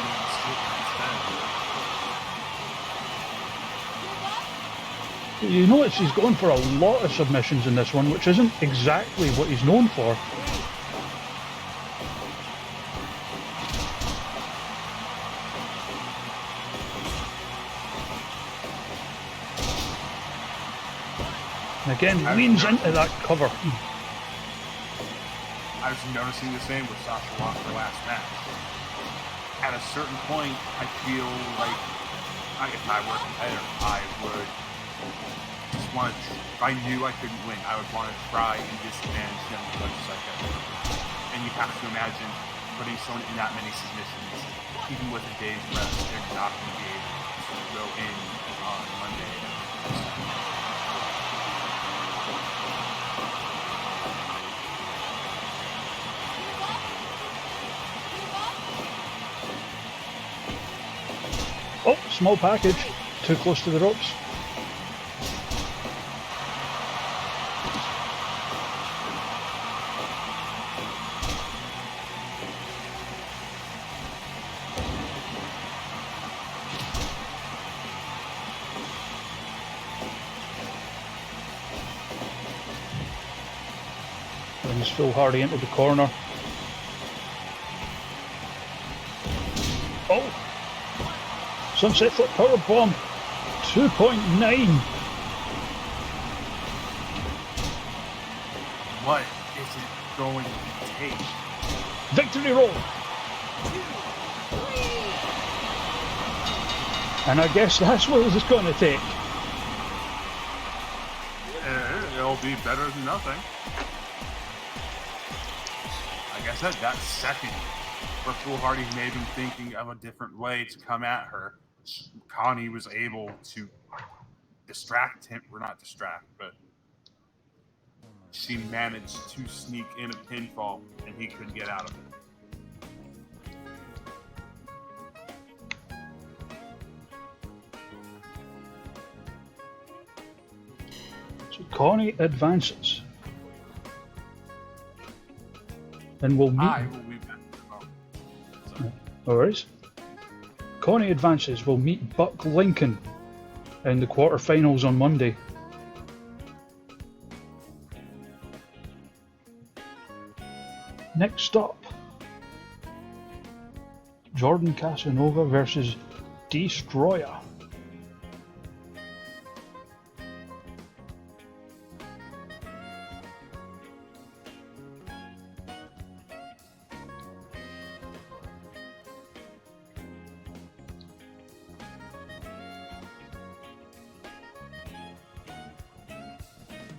instead. You notice he's going for a lot of submissions in this one, which isn't exactly what he's known for. And again, leans into that cover. I was noticing the same with Sasha lost her last match. At a certain point, I feel like if I were a competitor, I would just want to. If I knew I couldn't win, I would want to try and disadvantage them as much as I could. And you have to imagine putting someone in that many submissions, even with a day's rest, they're not going to be able to go in on Monday. Oh, small package. Too close to the ropes. Brings Phil Hardy into the corner. Oh! Sunset Flip Power Bomb 2.9. What is it going to take? Victory roll. And I guess that's what it's going to take. It'll be better than nothing. Like I said, that second where Blue Hardy may have been thinking of a different way to come at her, Connie was able to distract him, or not distract, but she managed to sneak in a pinfall and he couldn't get out of it. So Connie advances. And we'll meet. I will be back. No worries. Connie advances. We'll meet Buck Lincoln in the quarterfinals on Monday. Next up, Jordan Casanova versus Destroyer.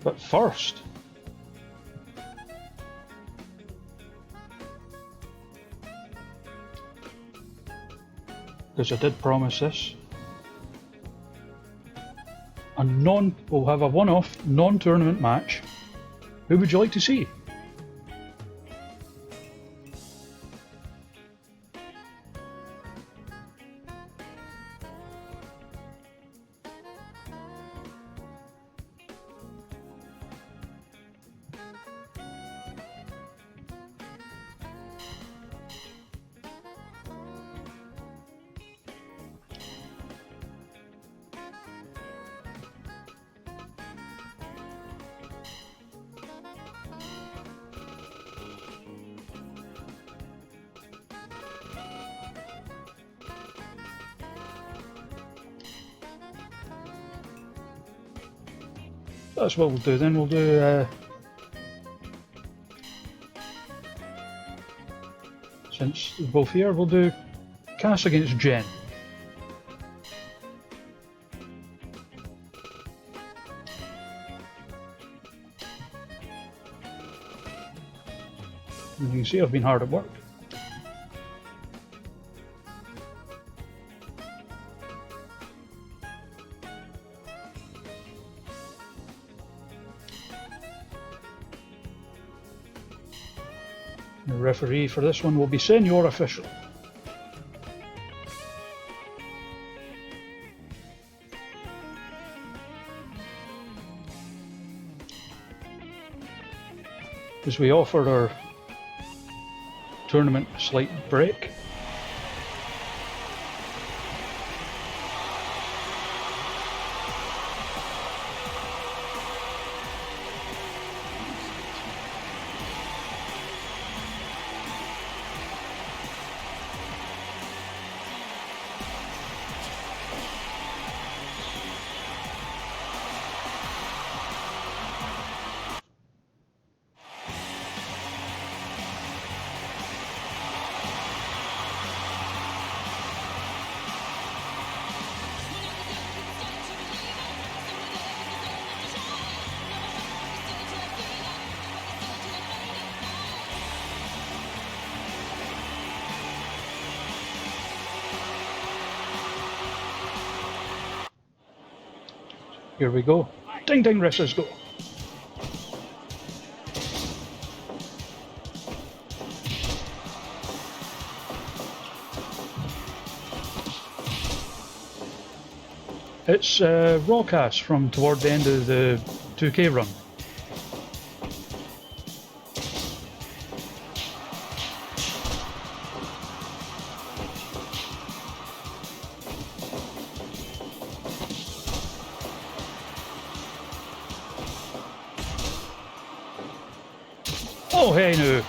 But first, because I did promise this. We'll have a one-off non-tournament match. Who would you like to see? That's what we'll do then. We'll do, since they're both here, we'll do Cass against Jen. And you can see I've been hard at work. The referee for this one will be Senior Official. As we offer our tournament a slight break. Here we go. Ding ding, wrestlers go. It's Rawcast from toward the end of the 2K run. Oh, hey, no.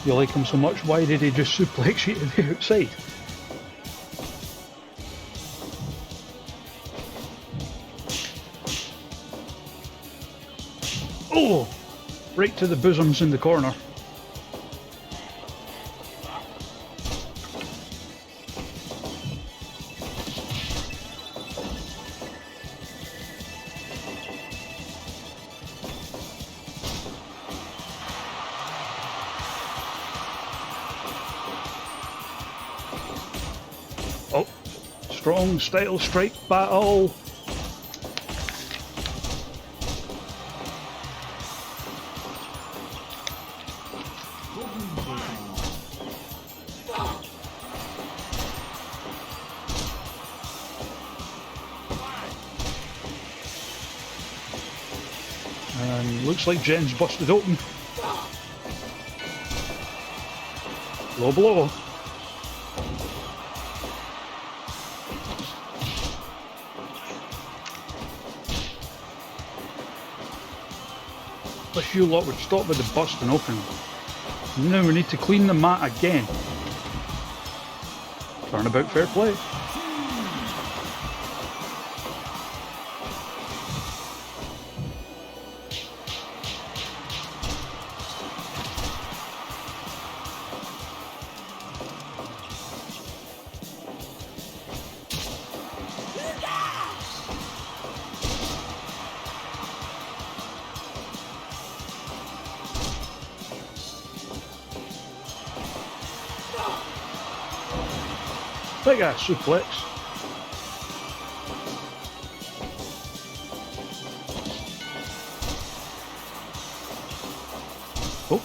You like him so much, why did he just suplex you to the outside? Oh! Right to the bosoms in the corner. Oh, strong style strike battle. And looks like Jen's busted open. Low blow. Wish you lot would stop with the busting open. Now we need to clean the mat again. Turnabout fair play. Big ass suplex. Oh.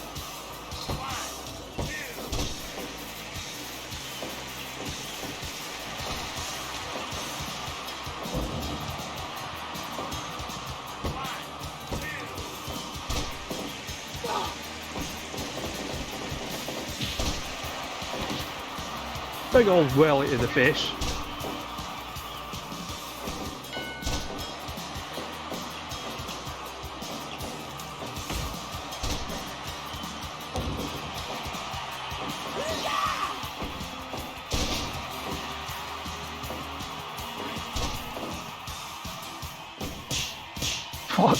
Big old welly to the face. Fuck.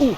Ooh.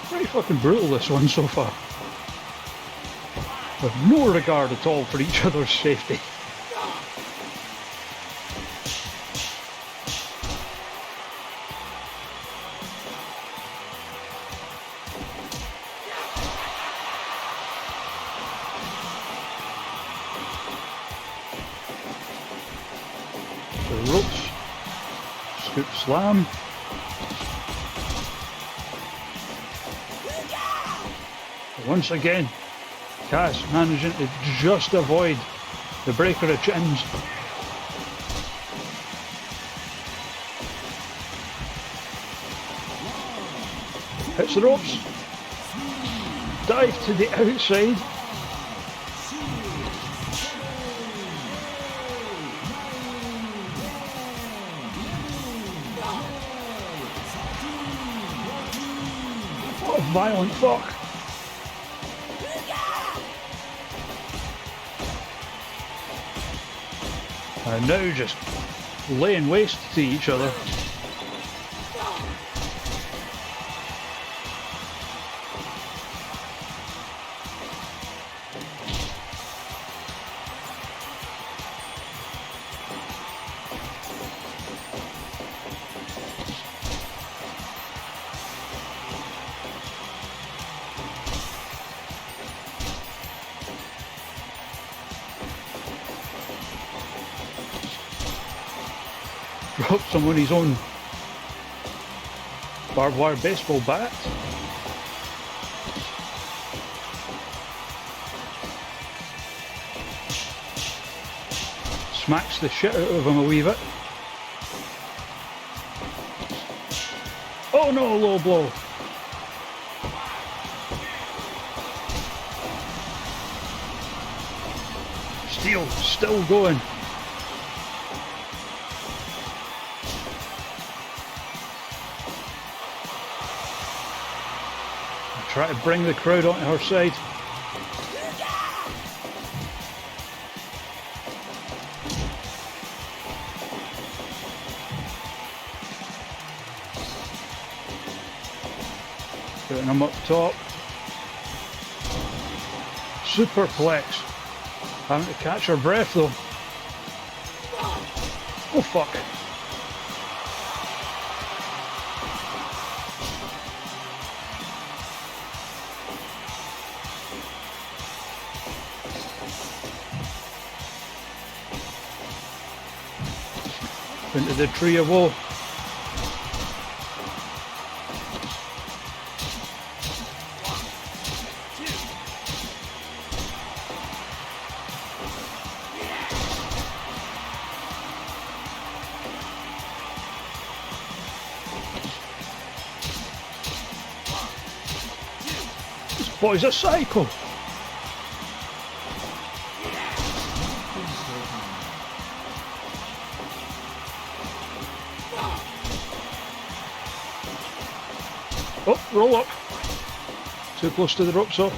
Pretty fucking brutal, this one so far. With no regard at all for each other's safety. The ropes. Scoop slam. Once again, Cass managing to just avoid the breaker of chins. Hits the ropes. Dive to the outside. What a violent fuck. And now just laying waste to each other. Drops someone his own barbed wire baseball bat. Smacks the shit out of him a wee bit. Oh no, low blow. Steel still going. Try to bring the crowd onto her side. Putting them up top. Superplex. Having to catch her breath though. Oh fuck. into the tree of woe. This boy's a psycho. Oh, roll up. Too close to the ropes, though.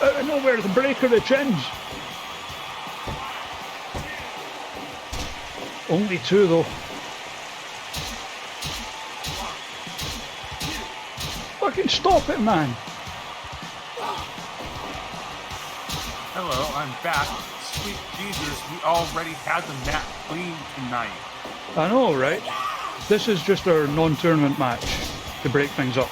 Out of nowhere, the breaker of the chins. Only two, though. Fucking stop it, man. Hello, I'm back. Sweet Jesus, we already had the mat clean tonight. I know, right? This is just our non-tournament match to break things up.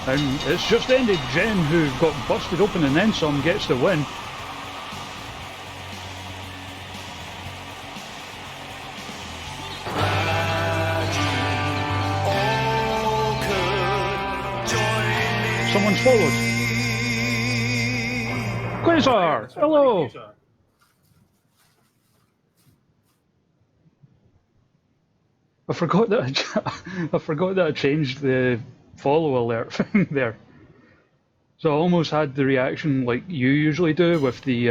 And it's just ended. Jen, who got busted open and then some, gets the win. Someone's followed. Quasar, hello. I forgot that I changed the follow alert thing there. So I almost had the reaction like you usually do with the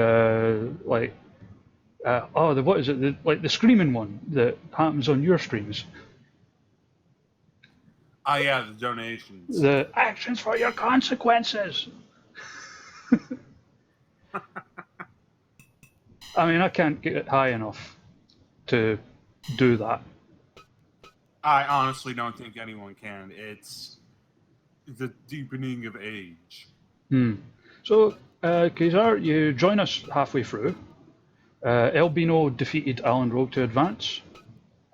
what is it? The screaming one that happens on your streams. Oh yeah, the donations. The actions for your consequences. I mean, I can't get it high enough to do that. I honestly don't think anyone can. It's the deepening of age. So, Kazar, you join us halfway through. Albino defeated Alan Rogue to advance.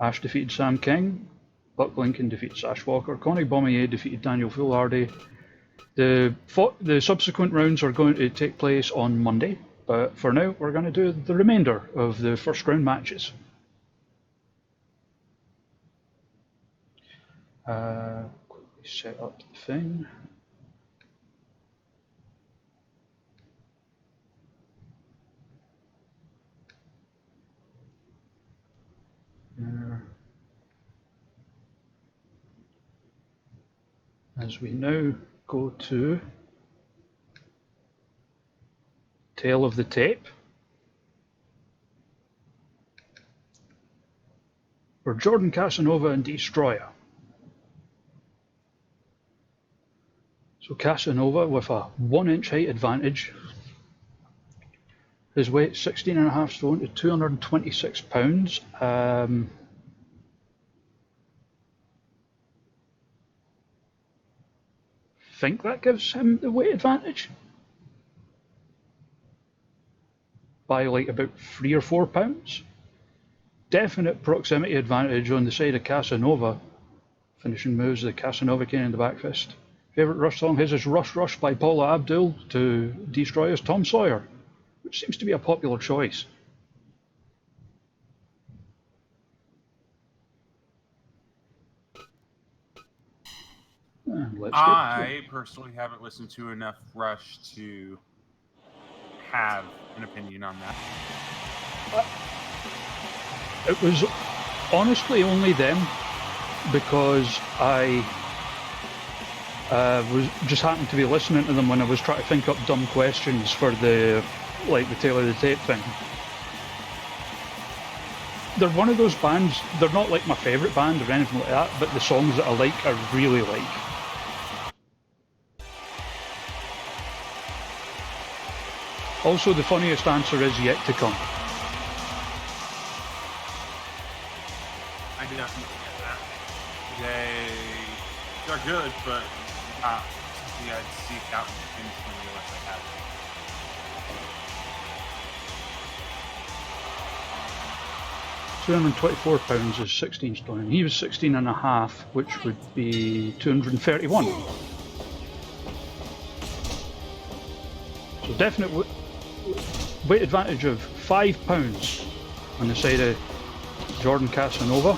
Ash defeated Sam King. Buck Lincoln defeated Sash Walker. Connie Bommier defeated Daniel Foolhardy. The subsequent rounds are going to take place on Monday, but for now we're going to do the remainder of the first round matches. Quickly set up the thing. There. As we now go to tail of the tape, for Jordan Casanova and Destroyer. So Casanova with a 1 inch height advantage. His weight 16.5 stone to 226 pounds. Think that gives him the weight advantage by like about 3 or 4 pounds. Definite proximity advantage on the side of Casanova. Finishing moves, the Casanova cane in the back fist. Favourite Rush song his is Rush Rush by Paula Abdul to Destroyer's Tom Sawyer, which seems to be a popular choice. I personally haven't listened to enough Rush to have an opinion on that. It was honestly only them, because I was just happened to be listening to them when I was trying to think up dumb questions for the tail of the tape thing. They're one of those bands. They're not like my favourite band or anything like that, but the songs that I like, I really like. Also, the funniest answer is yet to come. I do not get that. They're good, but I'd seek out things from the unless I have. 224 pounds is 16 stone. He was 16 and a half, which would be 231. So definite weight advantage of 5 pounds on the side of Jordan Casanova.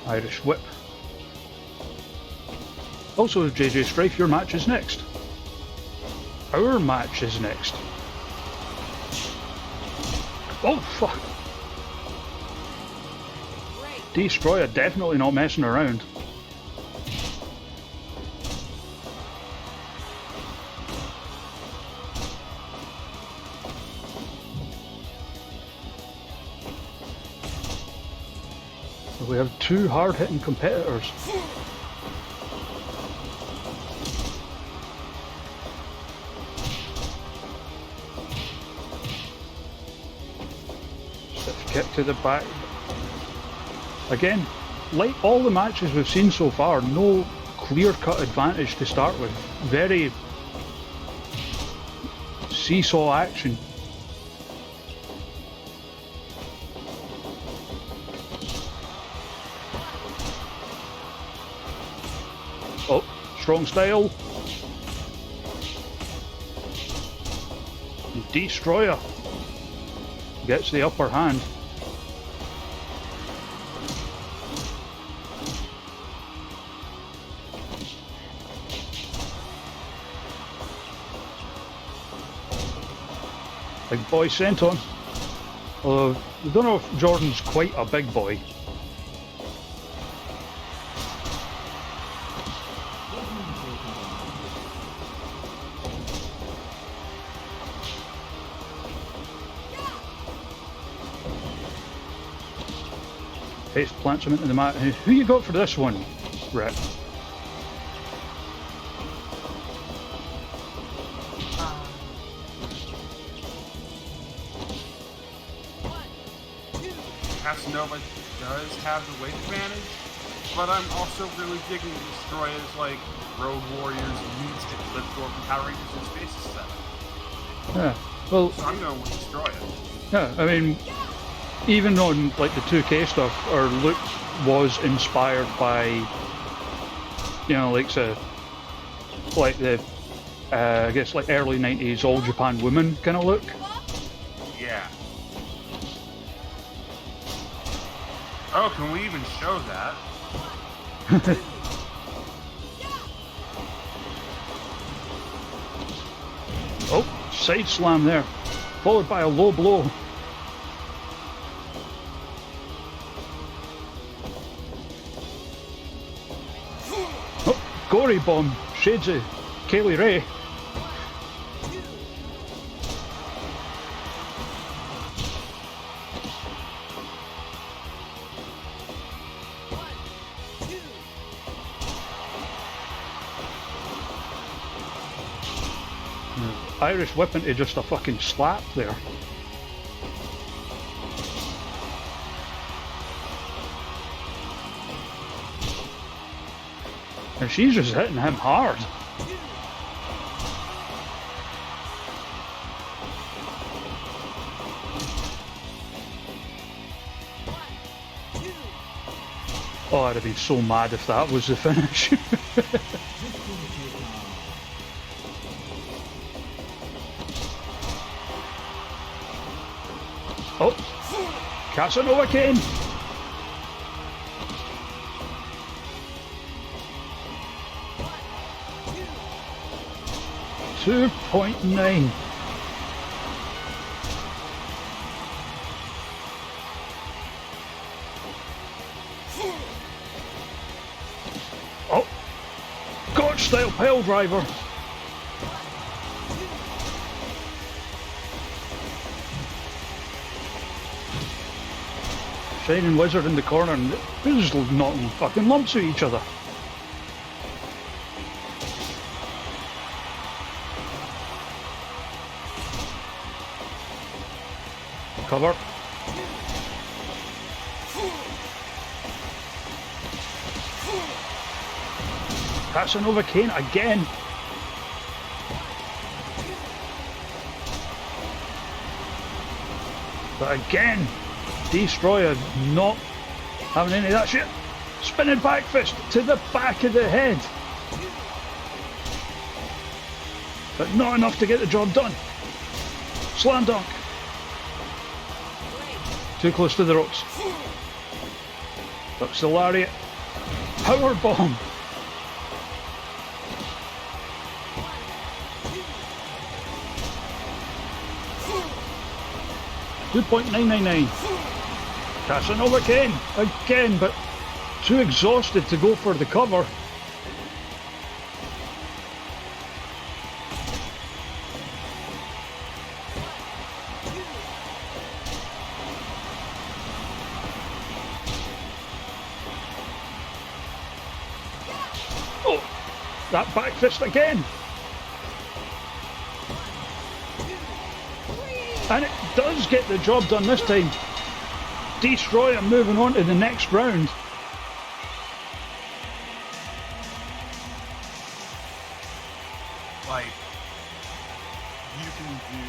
Irish whip. Also, JJ Strife, your match is next. Our match is next. Oh, fuck. Destroyer definitely not messing around. We have two hard-hitting competitors. Stiff kick to the back. Again, like all the matches we've seen so far, no clear-cut advantage to start with. Very seesaw action. Oh, strong style. Destroyer gets the upper hand. Big boy senton. Although, I don't know if Jordan's quite a big boy. Face plants him into the mat. Who you got for this one, Rhett? Casanova does have the weight advantage, but I'm also really digging Destroyer's like Road Warriors needs to lift door from Power Rangers in Space 7. Yeah, well, so I'm going with Destroyer. Yeah, I mean, even on like the 2K stuff, our look was inspired by, you know, like the I guess like early 90s All Japan Woman kind of look. Yeah. Oh, can we even show that? Oh, side slam there, followed by a low blow. Oh, gory bomb, shades of Kaylee Ray. Irish whip into just a fucking slap there. And she's just hitting him hard. Oh, I'd have been so mad if that was the finish. Oh, Casanova Kane. 2.9. Oh, God style pile driver. Shining Wizard in the corner, and they're just knocking fucking lumps at each other. Cover. Casanova Kane again. But again, Destroyer not having any of that shit. Spinning back fist to the back of the head. But not enough to get the job done. Slam dunk. Too close to the ropes. Ducks the lariat. Power bomb. $2.999. Casanova Kane again, but too exhausted to go for the cover. Oh, that back fist again. And it does get the job done this time. Destroyer moving on to the next round. Like, you can do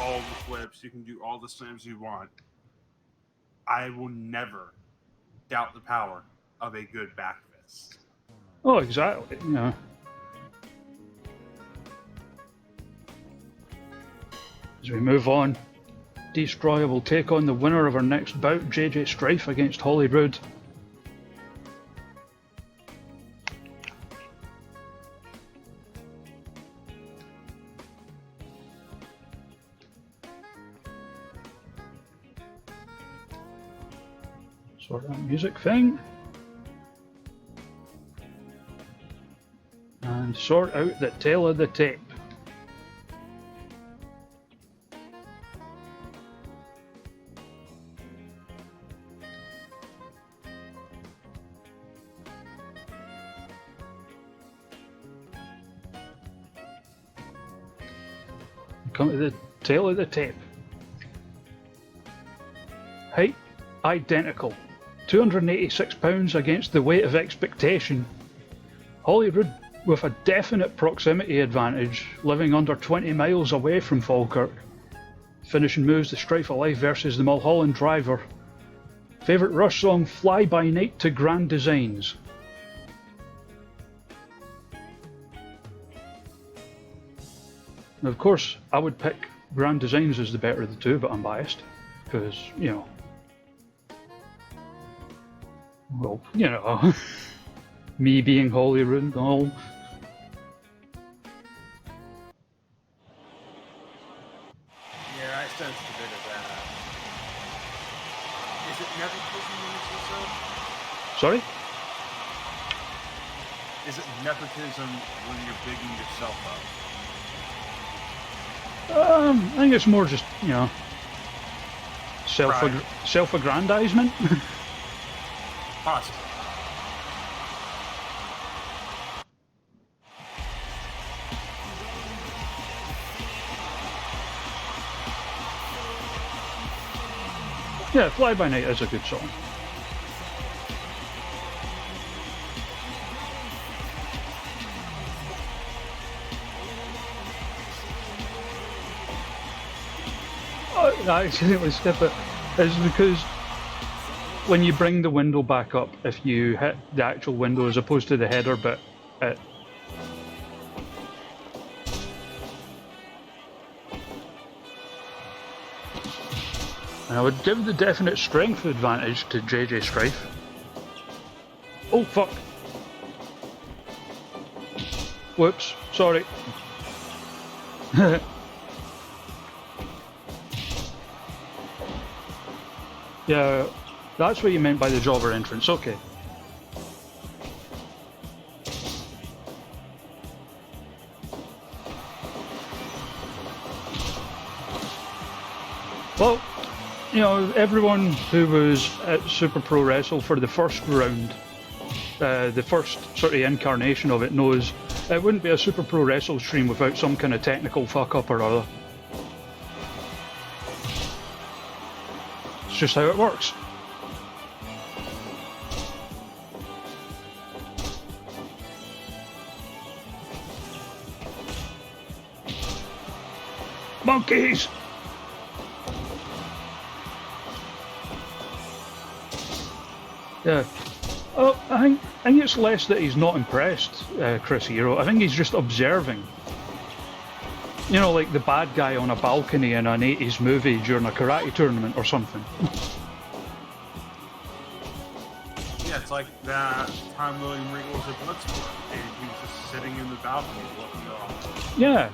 all the flips, you can do all the slams you want. I will never doubt the power of a good back fist. Oh, exactly. Yeah. As we move on, Destroyer will take on the winner of our next bout, JJ Strife against Holyrood. Sort that music thing. And sort out the tail of the tape. Come to the tail of the tape. Height identical. 286 pounds against the weight of expectation. Holyrood with a definite proximity advantage, living under 20 miles away from Falkirk. Finishing moves the Strife of Life versus the Mulholland Driver. Favourite Rush song, Fly By Night to Grand Designs. Now, of course, I would pick Grand Designs as the better of the two, but I'm biased. Because, you know... Well, you know... me being Holyrood and all. Yeah, I sensed a bit of that. Is it nepotism when it's yourself? Sorry? Is it nepotism when you're bigging yourself up? I think it's more just, you know, Pride. self-aggrandizement. Possibly. Yeah, Fly By Night is a good song. I accidentally skip it. It's because when you bring the window back up, if you hit the actual window as opposed to the header bit, it... And I would give the definite strength advantage to JJ Strife. Oh fuck! Whoops, sorry. Yeah, that's what you meant by the jobber entrance, okay. Well, you know, everyone who was at Super Pro Wrestle for the first round, the first sort of incarnation of it, knows it wouldn't be a Super Pro Wrestle stream without some kind of technical fuck up or other. It's just how it works. monkeys! Yeah. Oh, I think it's less that he's not impressed, Chris Hero. I think he's just observing. You know, like the bad guy on a balcony in an 80s movie during a karate tournament or something. Yeah, it's like that time William Regal was at Bloodsport, and he was just sitting in the balcony looking off. Yeah,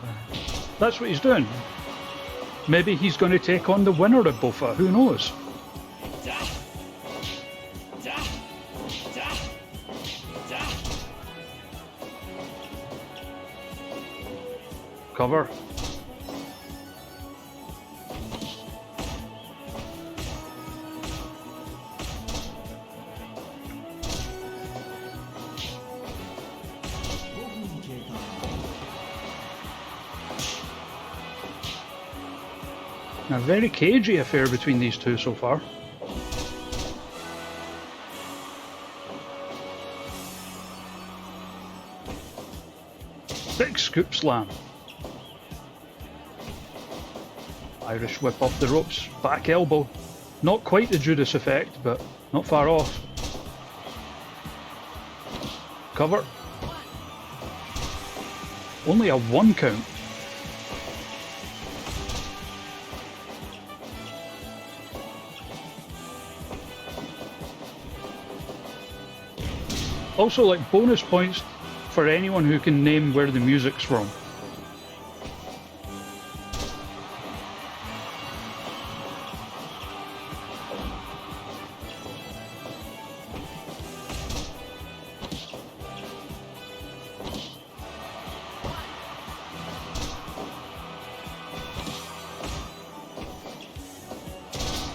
that's what he's doing. Maybe he's going to take on the winner of BOFA, who knows? Cover. A very cagey affair between these two so far. Big scoop slam. Irish whip off the ropes, back elbow. Not quite the Judas effect, but not far off. Cover. Only a 1 count. Also, like, bonus points for anyone who can name where the music's from.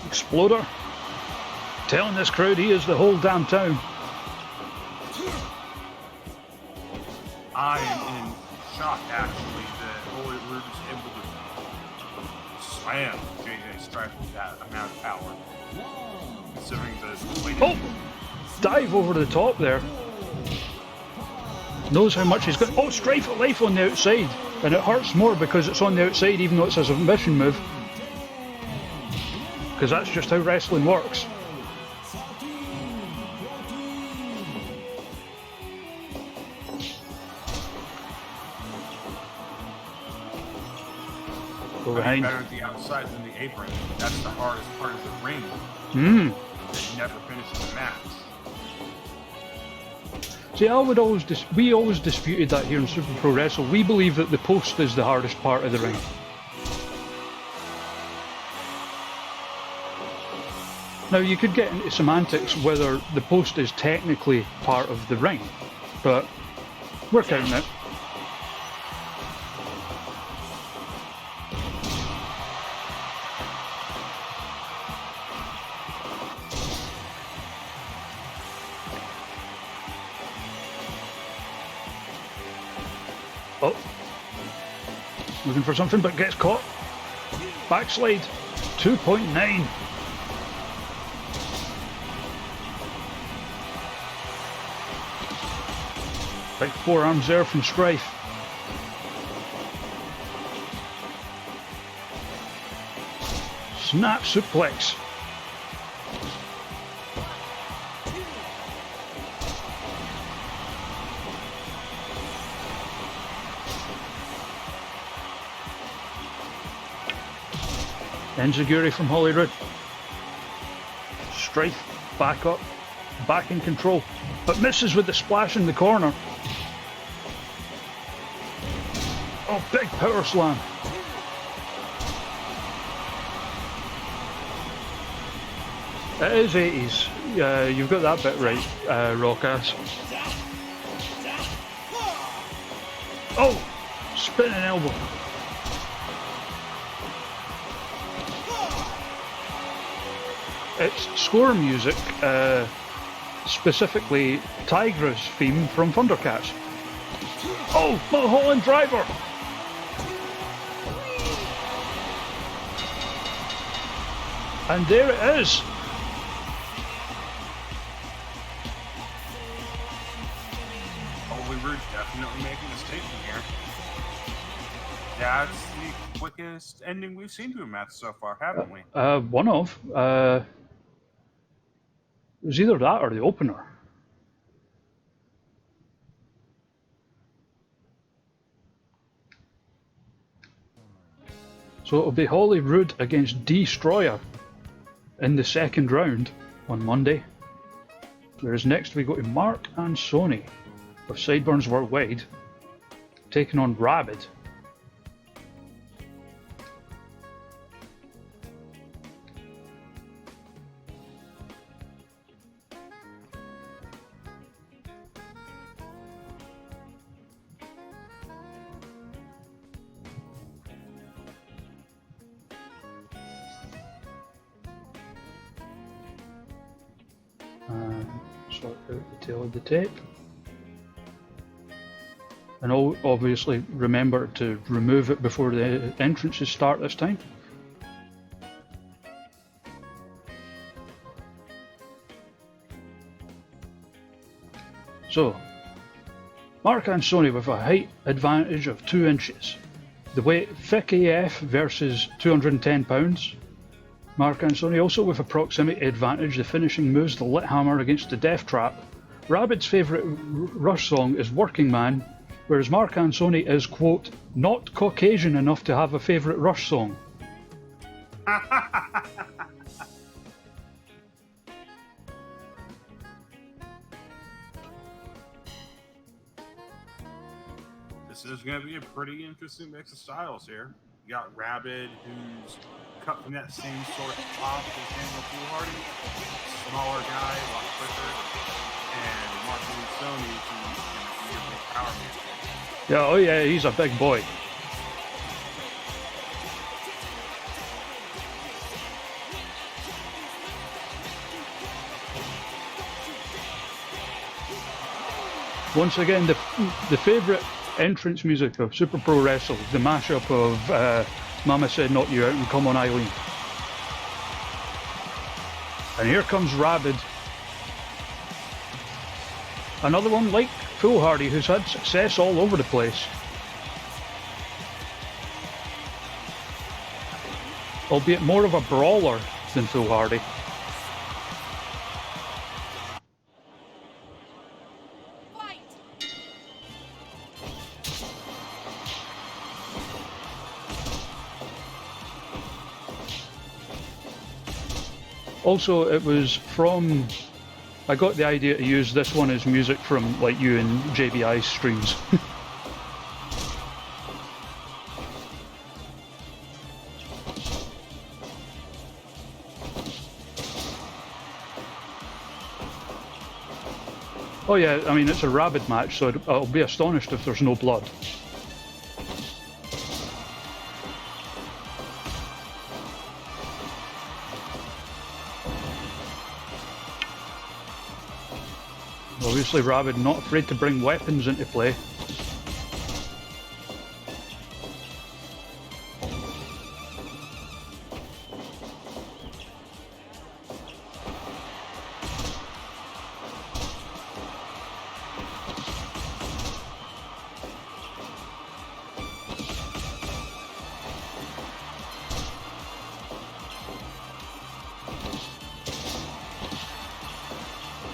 Exploder. Telling this crowd he is the whole damn town. I am in shock, actually, that Holy Root is able to slam JJ Strife with that amount of power. Considering the Dive over the top there. Knows how much he's got. Oh, Strife at life on the outside. And it hurts more because it's on the outside, even though it's a submission move. Because that's just how wrestling works. Go behind. Better at the outside than the apron. That's the hardest part of the ring. It never finishes the match. See, we always disputed that here in Super Pro Wrestle. We believe that the post is the hardest part of the ring. Now, you could get into semantics whether the post is technically part of the ring, but we're counting it. Oh, looking for something but gets caught. Backslide, 2.9. Big forearms there from Strife. Snap suplex. Enziguri from Hollywood. Strife back up, back in control, but misses with the splash in the corner. Oh, big power slam. It is 80s. Yeah, you've got that bit right, Rockass. Oh, spinning elbow. It's score music, specifically Tigra's theme from Thundercats. Oh, Mulholland Driver! And there it is! Oh, we were definitely making a statement here. That's the quickest ending we've seen to a match so far, haven't we? One of. It was either that or the opener. So it'll be Holly Roode against Destroyer in the second round on Monday. Whereas next we go to Mark and Sony of Sideburns Worldwide taking on Rabid. Sort out the tail of the tape. And obviously remember to remove it before the entrances start this time. So, Mark and Sony with a height advantage of 2 inches. The weight Vic AF versus 210 pounds. Mark and Sony also with a proximity advantage. The finishing moves the Lit Hammer against the Death Trap. Rabid's favourite Rush song is Working Man, whereas Mark and Sony is, quote, not Caucasian enough to have a favourite Rush song. This is going to be a pretty interesting mix of styles here. You got Rabid, who's cut from that same sort of cloth as Daniel Foolhardy, smaller guy, a lot quicker, and Mark and Sony, who's going to be a big power man. Yeah, oh yeah, he's a big boy. Once again, the favourite entrance music of Super Pro Wrestle, the mashup of Mama Said Knock You Out and Come On Eileen. And here comes Rabid. Another one like Foolhardy, who's had success all over the place. Albeit more of a brawler than Foolhardy. Also, it was from... I got the idea to use this one as music from like you and JBI's streams. Oh yeah, I mean it's a Rabid match, so I'll be astonished if there's no blood. Obviously Rabid not afraid to bring weapons into play.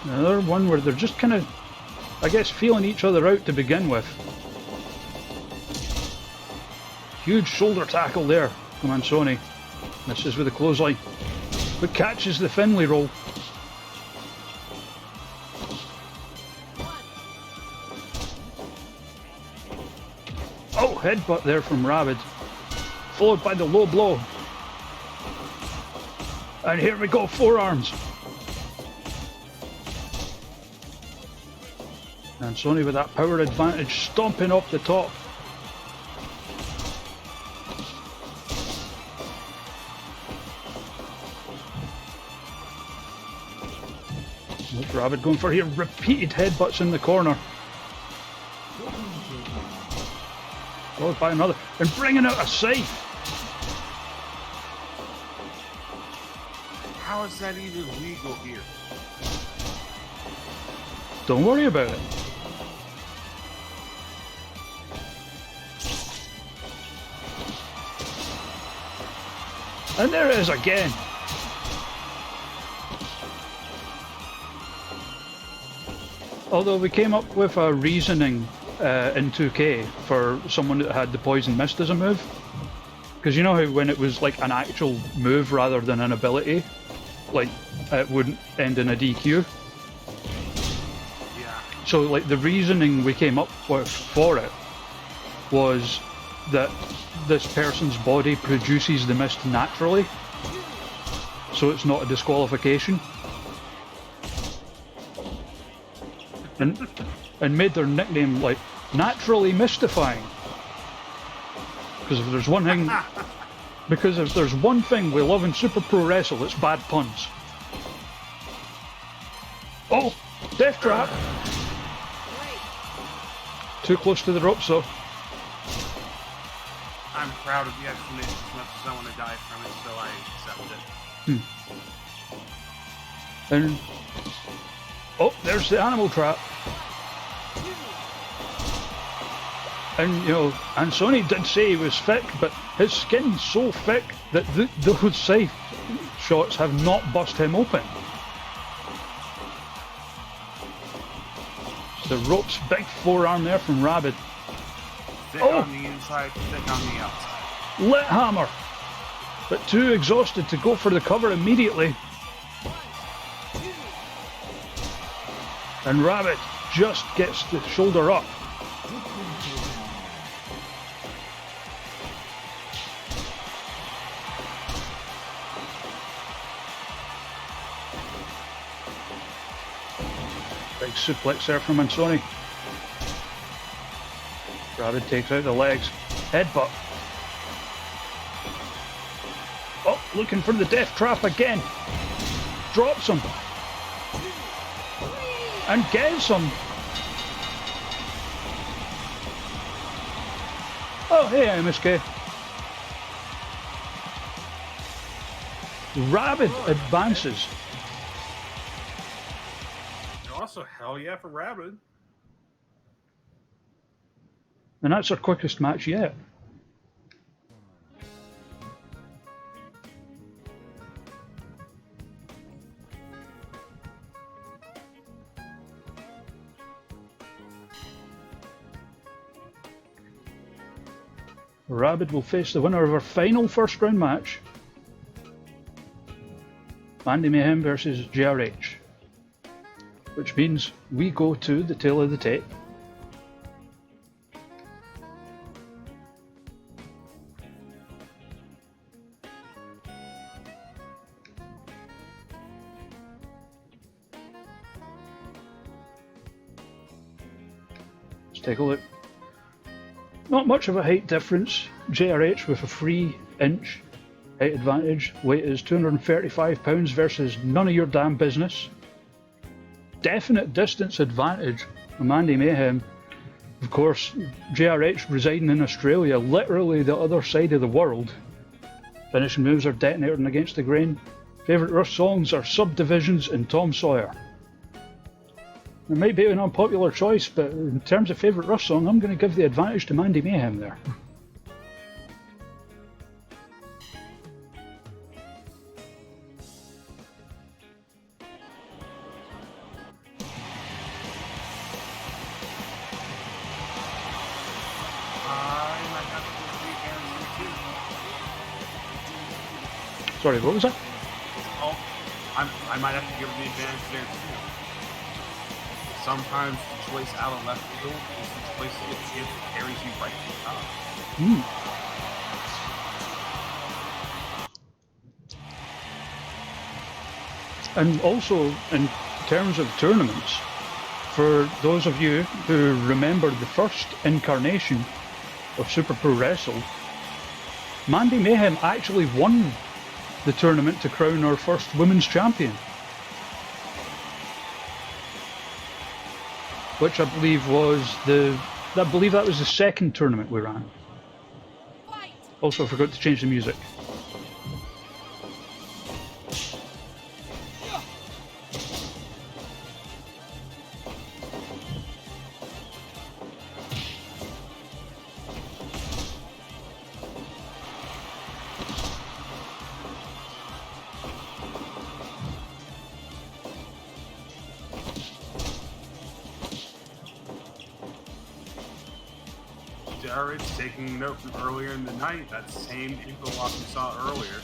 Another one where they're just kind of, I guess, feeling each other out to begin with. Huge shoulder tackle there from Ansoni. This is with a clothesline, but catches the Finlay roll. Oh, headbutt there from Rabid, followed by the low blow. And here we go, forearms. And Sony with that power advantage stomping up the top. What's Rabid going for here? Repeated headbutts in the corner. Followed by another. And bringing out a scythe. How is that even legal here? Don't worry about it. And there it is again. Although we came up with a reasoning in 2K for someone that had the Poison Mist as a move. Because you know how when it was like an actual move rather than an ability, like it wouldn't end in a DQ? Yeah. So like the reasoning we came up with for it was that this person's body produces the mist naturally, so it's not a disqualification. And made their nickname like naturally mystifying. Because if there's one thing we love in Super Pro Wrestle, it's bad puns. Oh, death trap! Too close to the ropes though. I'm proud of the explanation as much as I want to die from it, so I accept it. And oh, there's the animal trap. And you know, and Sony did say he was thick, but his skin's so thick that those side shots have not bust him open. The ropes, big forearm there from Rabbit. Thick on the inside, thick on the outside. Lit hammer, but too exhausted to go for the cover immediately. And Rabbit just gets the shoulder up. Big suplex there from Mansoni. Rabbit takes out the legs. Headbutt. Oh, looking for the death trap again. Drops him. And gets him. Oh, hey, MSK. Rabbit advances. Also, hell yeah for Rabbit. And that's our quickest match yet. Rabbit will face the winner of our final first round match. Mandy Mayhem versus JRH. Which means we go to the tail of the tape. Let's take a look. Not much of a height difference. JRH with a 3-inch height advantage. Weight is 235 pounds versus none of your damn business. Definite distance advantage for Mandy Mayhem. Of course, JRH residing in Australia, literally the other side of the world. Finishing moves are detonating against the grain. Favourite Rush songs are Subdivisions and Tom Sawyer. It might be an unpopular choice, but in terms of favourite Rush song, I'm going to give the advantage to Mandy Mayhem there. Sorry, what was that? Oh, I might have to give him the advantage there too. Sometimes the choice out of left field is the choice that carries you right to the top. And also, in terms of tournaments, for those of you who remember the first incarnation of Super Pro Wrestle, Mandy Mayhem actually won the tournament to crown our first women's champion. Which I believe was that was the second tournament we ran. Also, I forgot to change the music. JRH taking note from earlier in the night, that same ankle lock we saw earlier.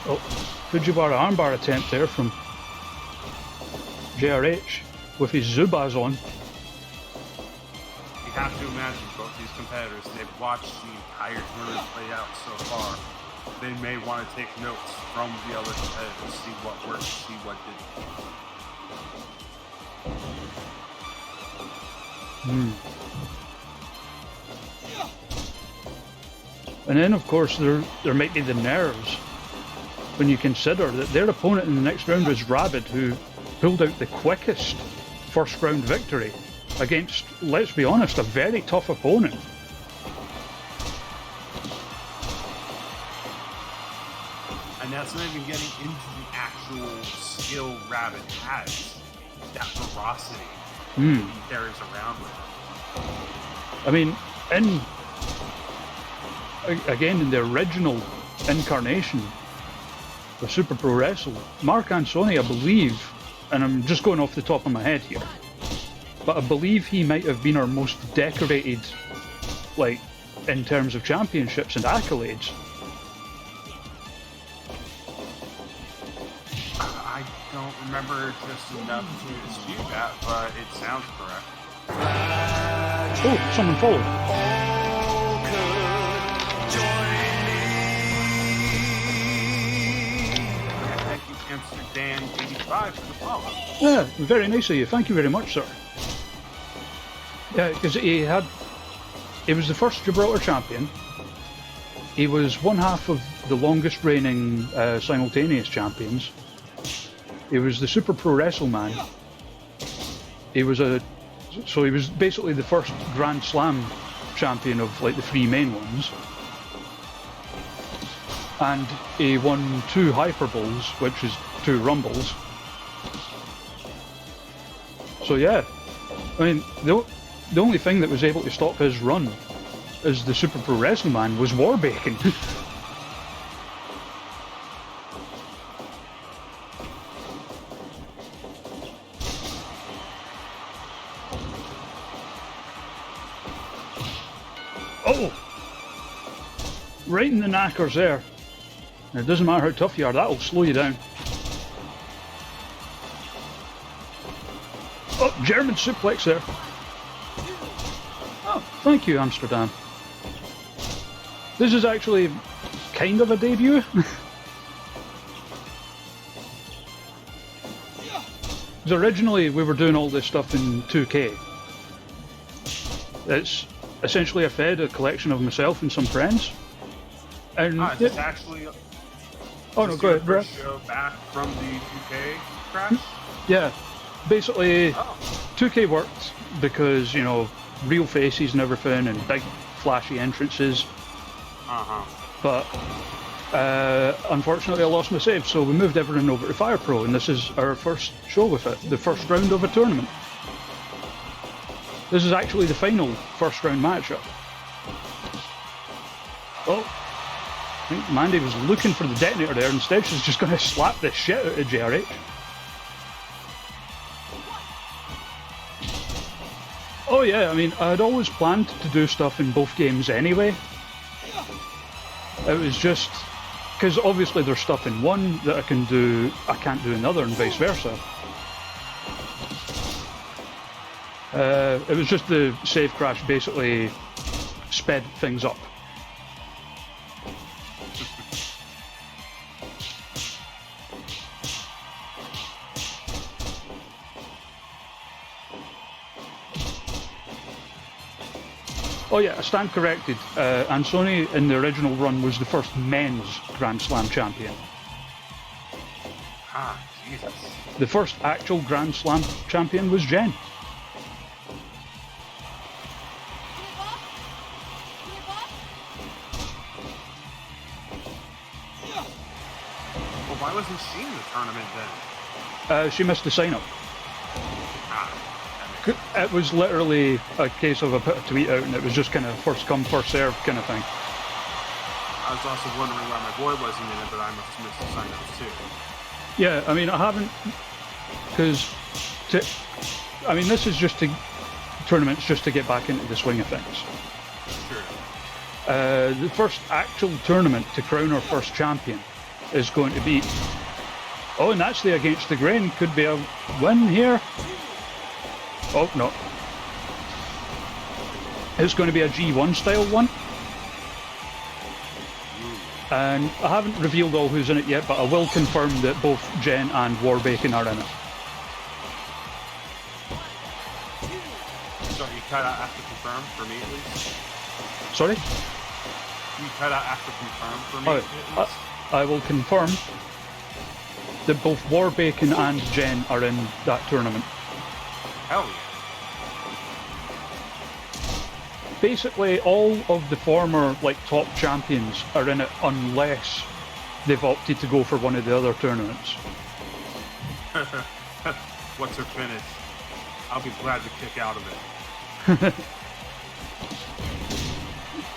Oh, Fujiwara armbar attempt there from JRH with his Zubaz on. You have to imagine both these competitors, they've watched the entire tournament play out so far. They may want to take notes from the other competitors, see what worked, see what didn't. And then, of course, there might be the nerves when you consider that their opponent in the next round was Rabid, who pulled out the quickest first round victory against, let's be honest, a very tough opponent. And that's not even getting into the actual skill Rabid has. That ferocity he carries around with him. I mean, again, in the original incarnation of Super Pro Wrestle, Mark Ansoni, I believe, and I'm just going off the top of my head here, but I believe he might have been our most decorated, like, in terms of championships and accolades. I don't remember just enough to dispute that, but it sounds correct. Oh, someone followed. Thank you, Amsterdam85, for the follow. Yeah, very nice of you. Thank you very much, sir. Yeah, because he was the first Gibraltar champion. He was one half of the longest reigning simultaneous champions. He was the Super Pro Wrestle man. He was basically the first Grand Slam champion of like the three main ones. And he won 2 Hyperbowls, which is 2 Rumbles. So yeah, I mean, the only thing that was able to stop his run as the Super Pro Wrestling man was Warbacon. Oh! Right in the knackers there. And it doesn't matter how tough you are, that'll slow you down. Oh, German suplex there. Oh, thank you, Amsterdam. This is actually kind of a debut. Because originally we were doing all this stuff in 2K. It's essentially a collection of myself and some friends. And it's actually... Oh no, go ahead, Brett. Show back from the 2K crash? Yeah, basically 2K worked because, you know, real faces and everything and big flashy entrances. But unfortunately I lost my save, so we moved everything over to Fire Pro, and this is our first show with it, the first round of a tournament. This is actually the final first round matchup. Oh, I think Mandy was looking for the detonator there, instead she's just going to slap the shit out of JRH. Oh yeah, I mean, I had always planned to do stuff in both games anyway. It was just because obviously there's stuff in one that I can't do in the other, and vice versa. It was just the save crash basically sped things up. Oh yeah, I stand corrected. Ansoni in the original run was the first men's Grand Slam champion. Ah, Jesus. The first actual Grand Slam champion was Jen. Well, why wasn't she in the tournament then? She missed the sign-up. It was literally a case of I put a tweet out and it was just kind of first come, first serve kind of thing. I was also wondering why my boy wasn't in it, but I must have missed the sign-ups too. Yeah, I mean, I haven't, because, I mean, this is just tournaments just to get back into the swing of things. Sure. The first actual tournament to crown our first champion is going to be, oh, and actually against the grain could be a win here. Oh, no. It's going to be a G1 style one. And I haven't revealed all who's in it yet, but I will confirm that both Jen and Warbacon are in it. So you cut out after confirm for me at least? Sorry? You cut out after confirm for me at least? I will confirm that both Warbacon and Jen are in that tournament. Hell yeah. Basically, all of the former top champions are in it unless they've opted to go for one of the other tournaments. What's her finish? I'll be glad to kick out of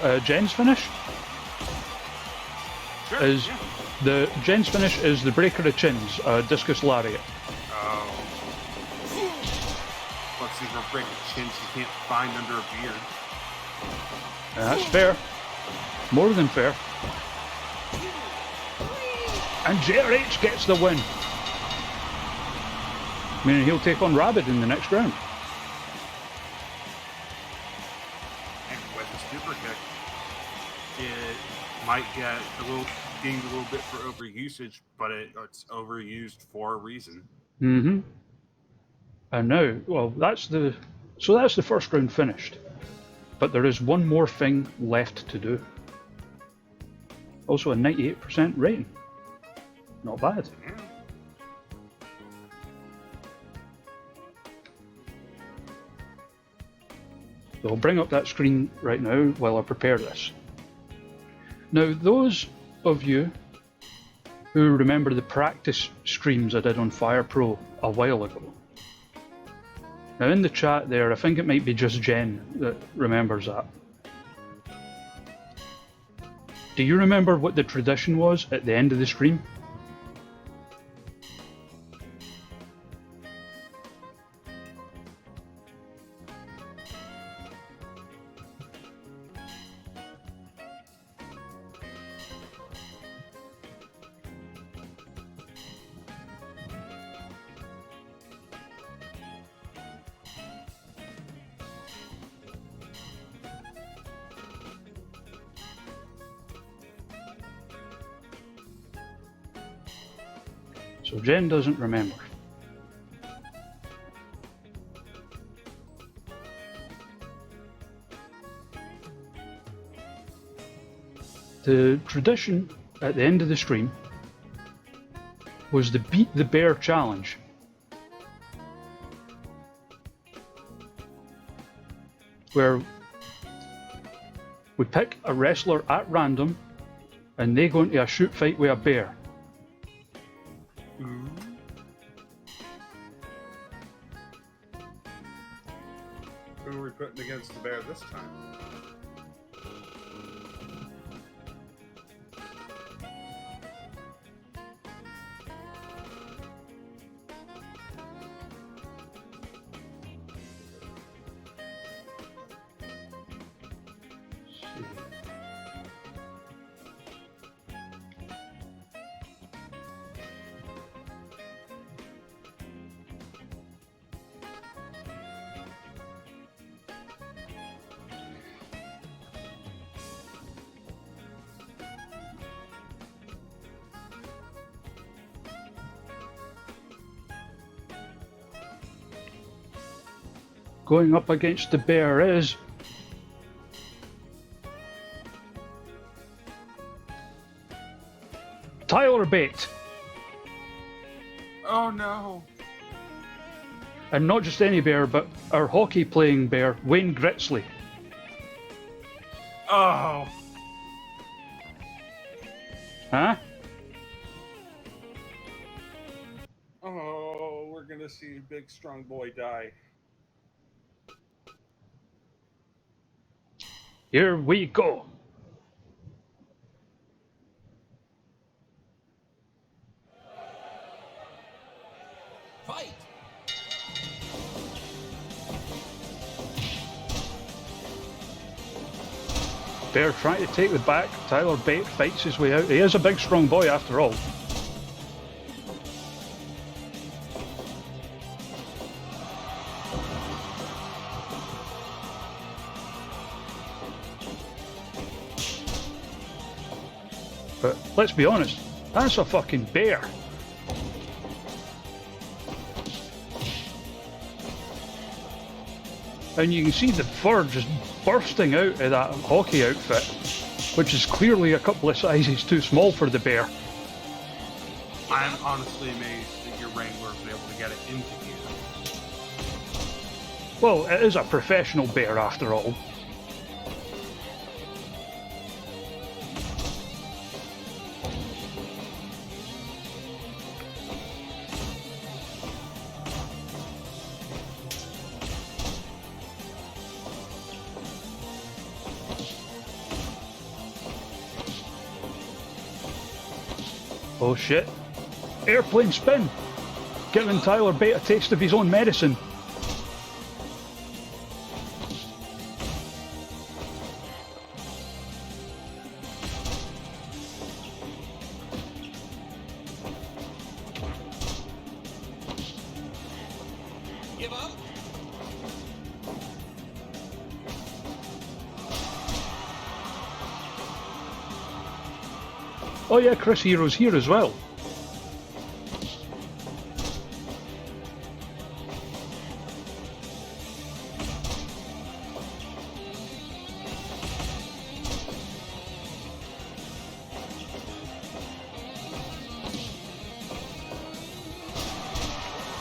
it. Jen's finish? Sure, is yeah. Jen's finish is the breaker of chins, discus lariat. Oh. Let's see her break of chins you can't find under a beard. That's fair. More than fair. And JRH gets the win. Meaning he'll take on Rabid in the next round. And with the super kick, it might get dinged a little bit for overusage, but it's overused for a reason. Mm-hmm. And now, well, that's the first round finished. But there is one more thing left to do. Also a 98% rating. Not bad. Yeah. So I'll bring up that screen right now while I prepare this. Now, those of you who remember the practice streams I did on Fire Pro a while ago. Now in the chat there, I think it might be just Jen that remembers that. Do you remember what the tradition was at the end of the stream? So Jen doesn't remember. The tradition at the end of the stream was the Beat the Bear challenge. Where we pick a wrestler at random and they go into a shoot fight with a bear. Who are we putting against the bear this time? Going up against the bear is Tyler Bate. Oh no! And not just any bear, but our hockey playing bear, Wayne Gritzley. Oh! Huh? Oh, we're gonna see a big strong boy die. Here we go. Bear trying to take the back. Tyler Bate fights his way out. He is a big, strong boy after all. But let's be honest, that's a fucking bear. And you can see the fur just bursting out of that hockey outfit, which is clearly a couple of sizes too small for the bear. I'm honestly amazed that your Wrangler was able to get it into here. Well, it is a professional bear after all. Oh shit. Airplane spin! Giving Tyler Bate a taste of his own medicine. Give up. Oh yeah, Chris Hero's here as well.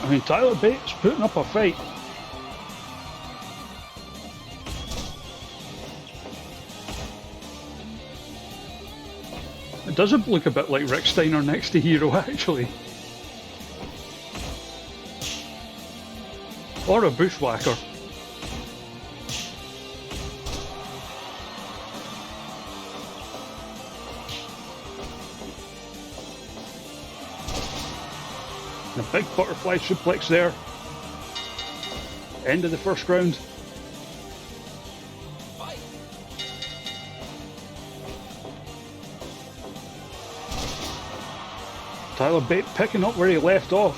I mean, Tyler Bates putting up a fight. It does look a bit like Rick Steiner next to Hero, actually. Or a bushwhacker. A big butterfly suplex there. End of the first round. Tyler Bate picking up where he left off.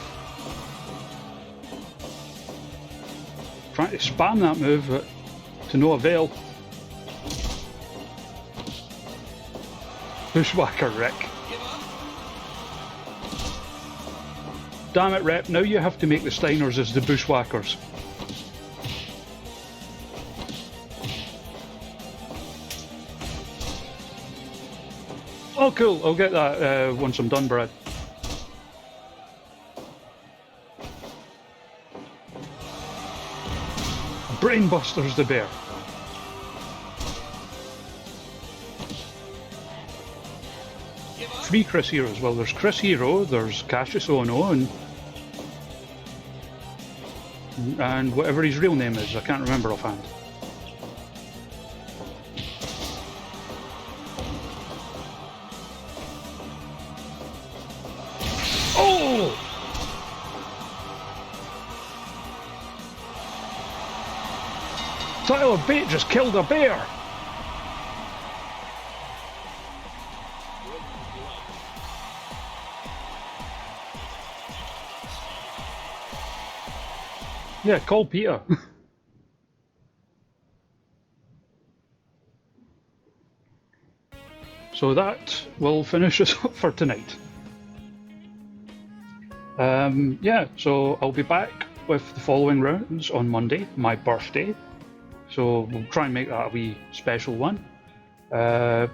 Trying to spam that move, but to no avail. Bushwhacker Rick. Damn it, Rep, now you have to make the Steiners as the Bushwhackers. Oh cool, I'll get that once I'm done, Brad. Brainbusters the bear. Three Chris Heroes. Well, there's Chris Hero, there's Cassius Ono, and whatever his real name is, I can't remember offhand. Oh! Tyler Bate just killed a bear! Yeah, call Peter. So that will finish us up for tonight. Yeah, so I'll be back with the following rounds on Monday, my birthday. So we'll try and make that a wee special one. And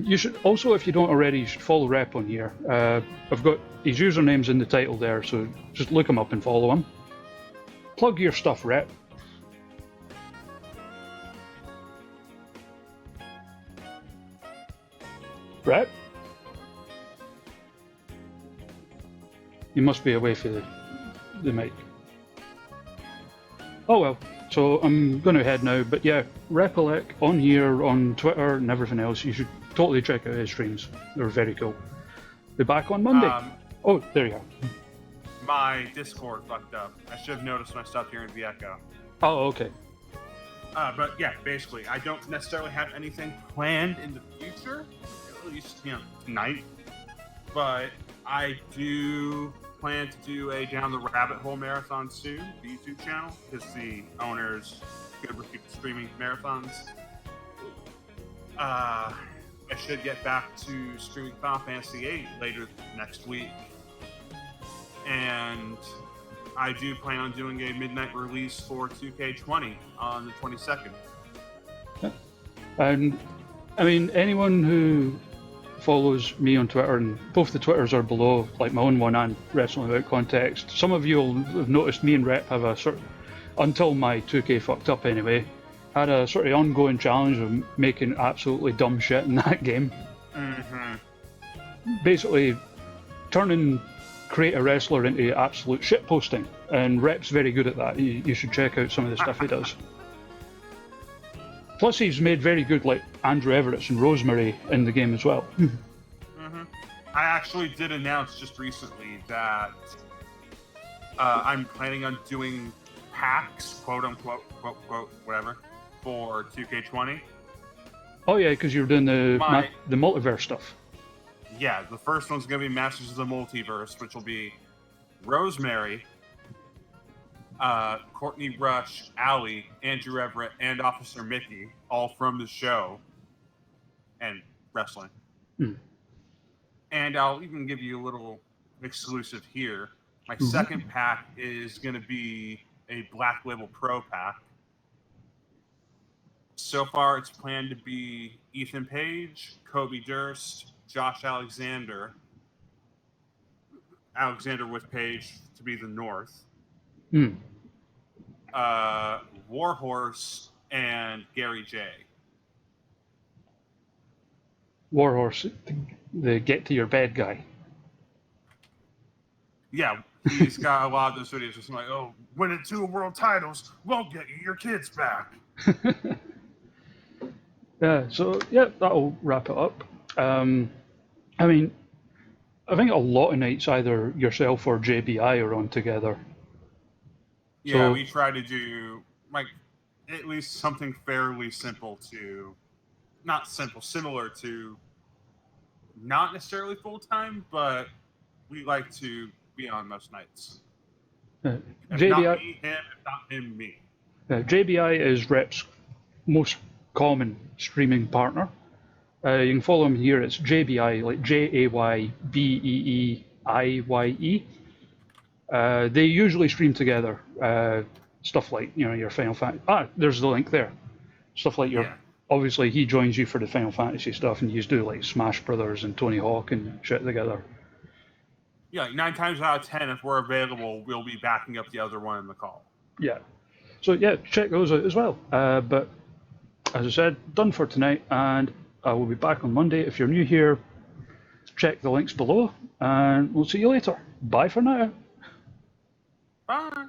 you should also, if you don't already, you should follow Rep on here. I've got his usernames in the title there, so just look him up and follow him. Plug your stuff, Rep. Rep? You must be away from the mic. Oh well, so I'm going to head now, but yeah, Repalec on here, on Twitter and everything else. You should totally check out his streams. They're very cool. Be back on Monday. Oh, there you go. My Discord fucked up. I should have noticed when I stopped hearing the echo. Oh, okay. But yeah, basically, I don't necessarily have anything planned in the future, at least tonight. But I do plan to do a Down the Rabbit Hole marathon soon, the YouTube channel, because the owner's good with streaming marathons. I should get back to streaming Final Fantasy VIII later next week, and I do plan on doing a midnight release for 2K20 on the 22nd. And I mean, anyone who follows me on Twitter, and both the Twitters are below, like my own one and Wrestling Without Context. Some of you will have noticed me and Rep have a sort of, until my 2K fucked up anyway, had a sort of ongoing challenge of making absolutely dumb shit in that game. Mm-hmm. Basically, turning Create a Wrestler into absolute shit posting, and Rep's very good at that. You should check out some of the stuff he does. Plus, he's made very good, like, Andrew Everett's and Rosemary in the game as well. Mm-hmm. I actually did announce just recently that I'm planning on doing packs, quote unquote, quote, whatever, for 2K20. Oh yeah, because you're doing the multiverse stuff. Yeah, the first one's going to be Masters of the Multiverse, which will be Rosemary, Courtney Rush, Allie, Andrew Everett, and Officer Mickey, all from the show and wrestling. And I'll even give you a little exclusive here. My second pack is going to be a Black Label Pro pack. So far, it's planned to be Ethan Page, Kobe Durst, Josh Alexander with Page to be the North, Warhorse, and Gary J. Warhorse, the get to your bed guy. Yeah, he's got a lot of those videos just like, oh, winning 2 world titles won't get you your kids back. Yeah, so yeah, that'll wrap it up. I mean, I think a lot of nights either yourself or JBI are on together. Yeah, so, we try to do like at least something fairly simple to, not simple, similar to, not necessarily full time, but we like to be on most nights. If JBI, not me, him, if not him, me. JBI is Rep's most common streaming partner. You can follow him here. It's JBI, like JAYBEEIYE. They usually stream together. Stuff like, your Final Fantasy. There's the link there. Stuff like your. Yeah. Obviously, he joins you for the Final Fantasy stuff, and you do like Smash Brothers and Tony Hawk and shit together. Yeah, 9 times out of 10, if we're available, we'll be backing up the other one in the call. Yeah. So yeah, check those out as well. But as I said, done for tonight, and I will be back on Monday. If you're new here, check the links below, and we'll see you later. Bye for now. Bye.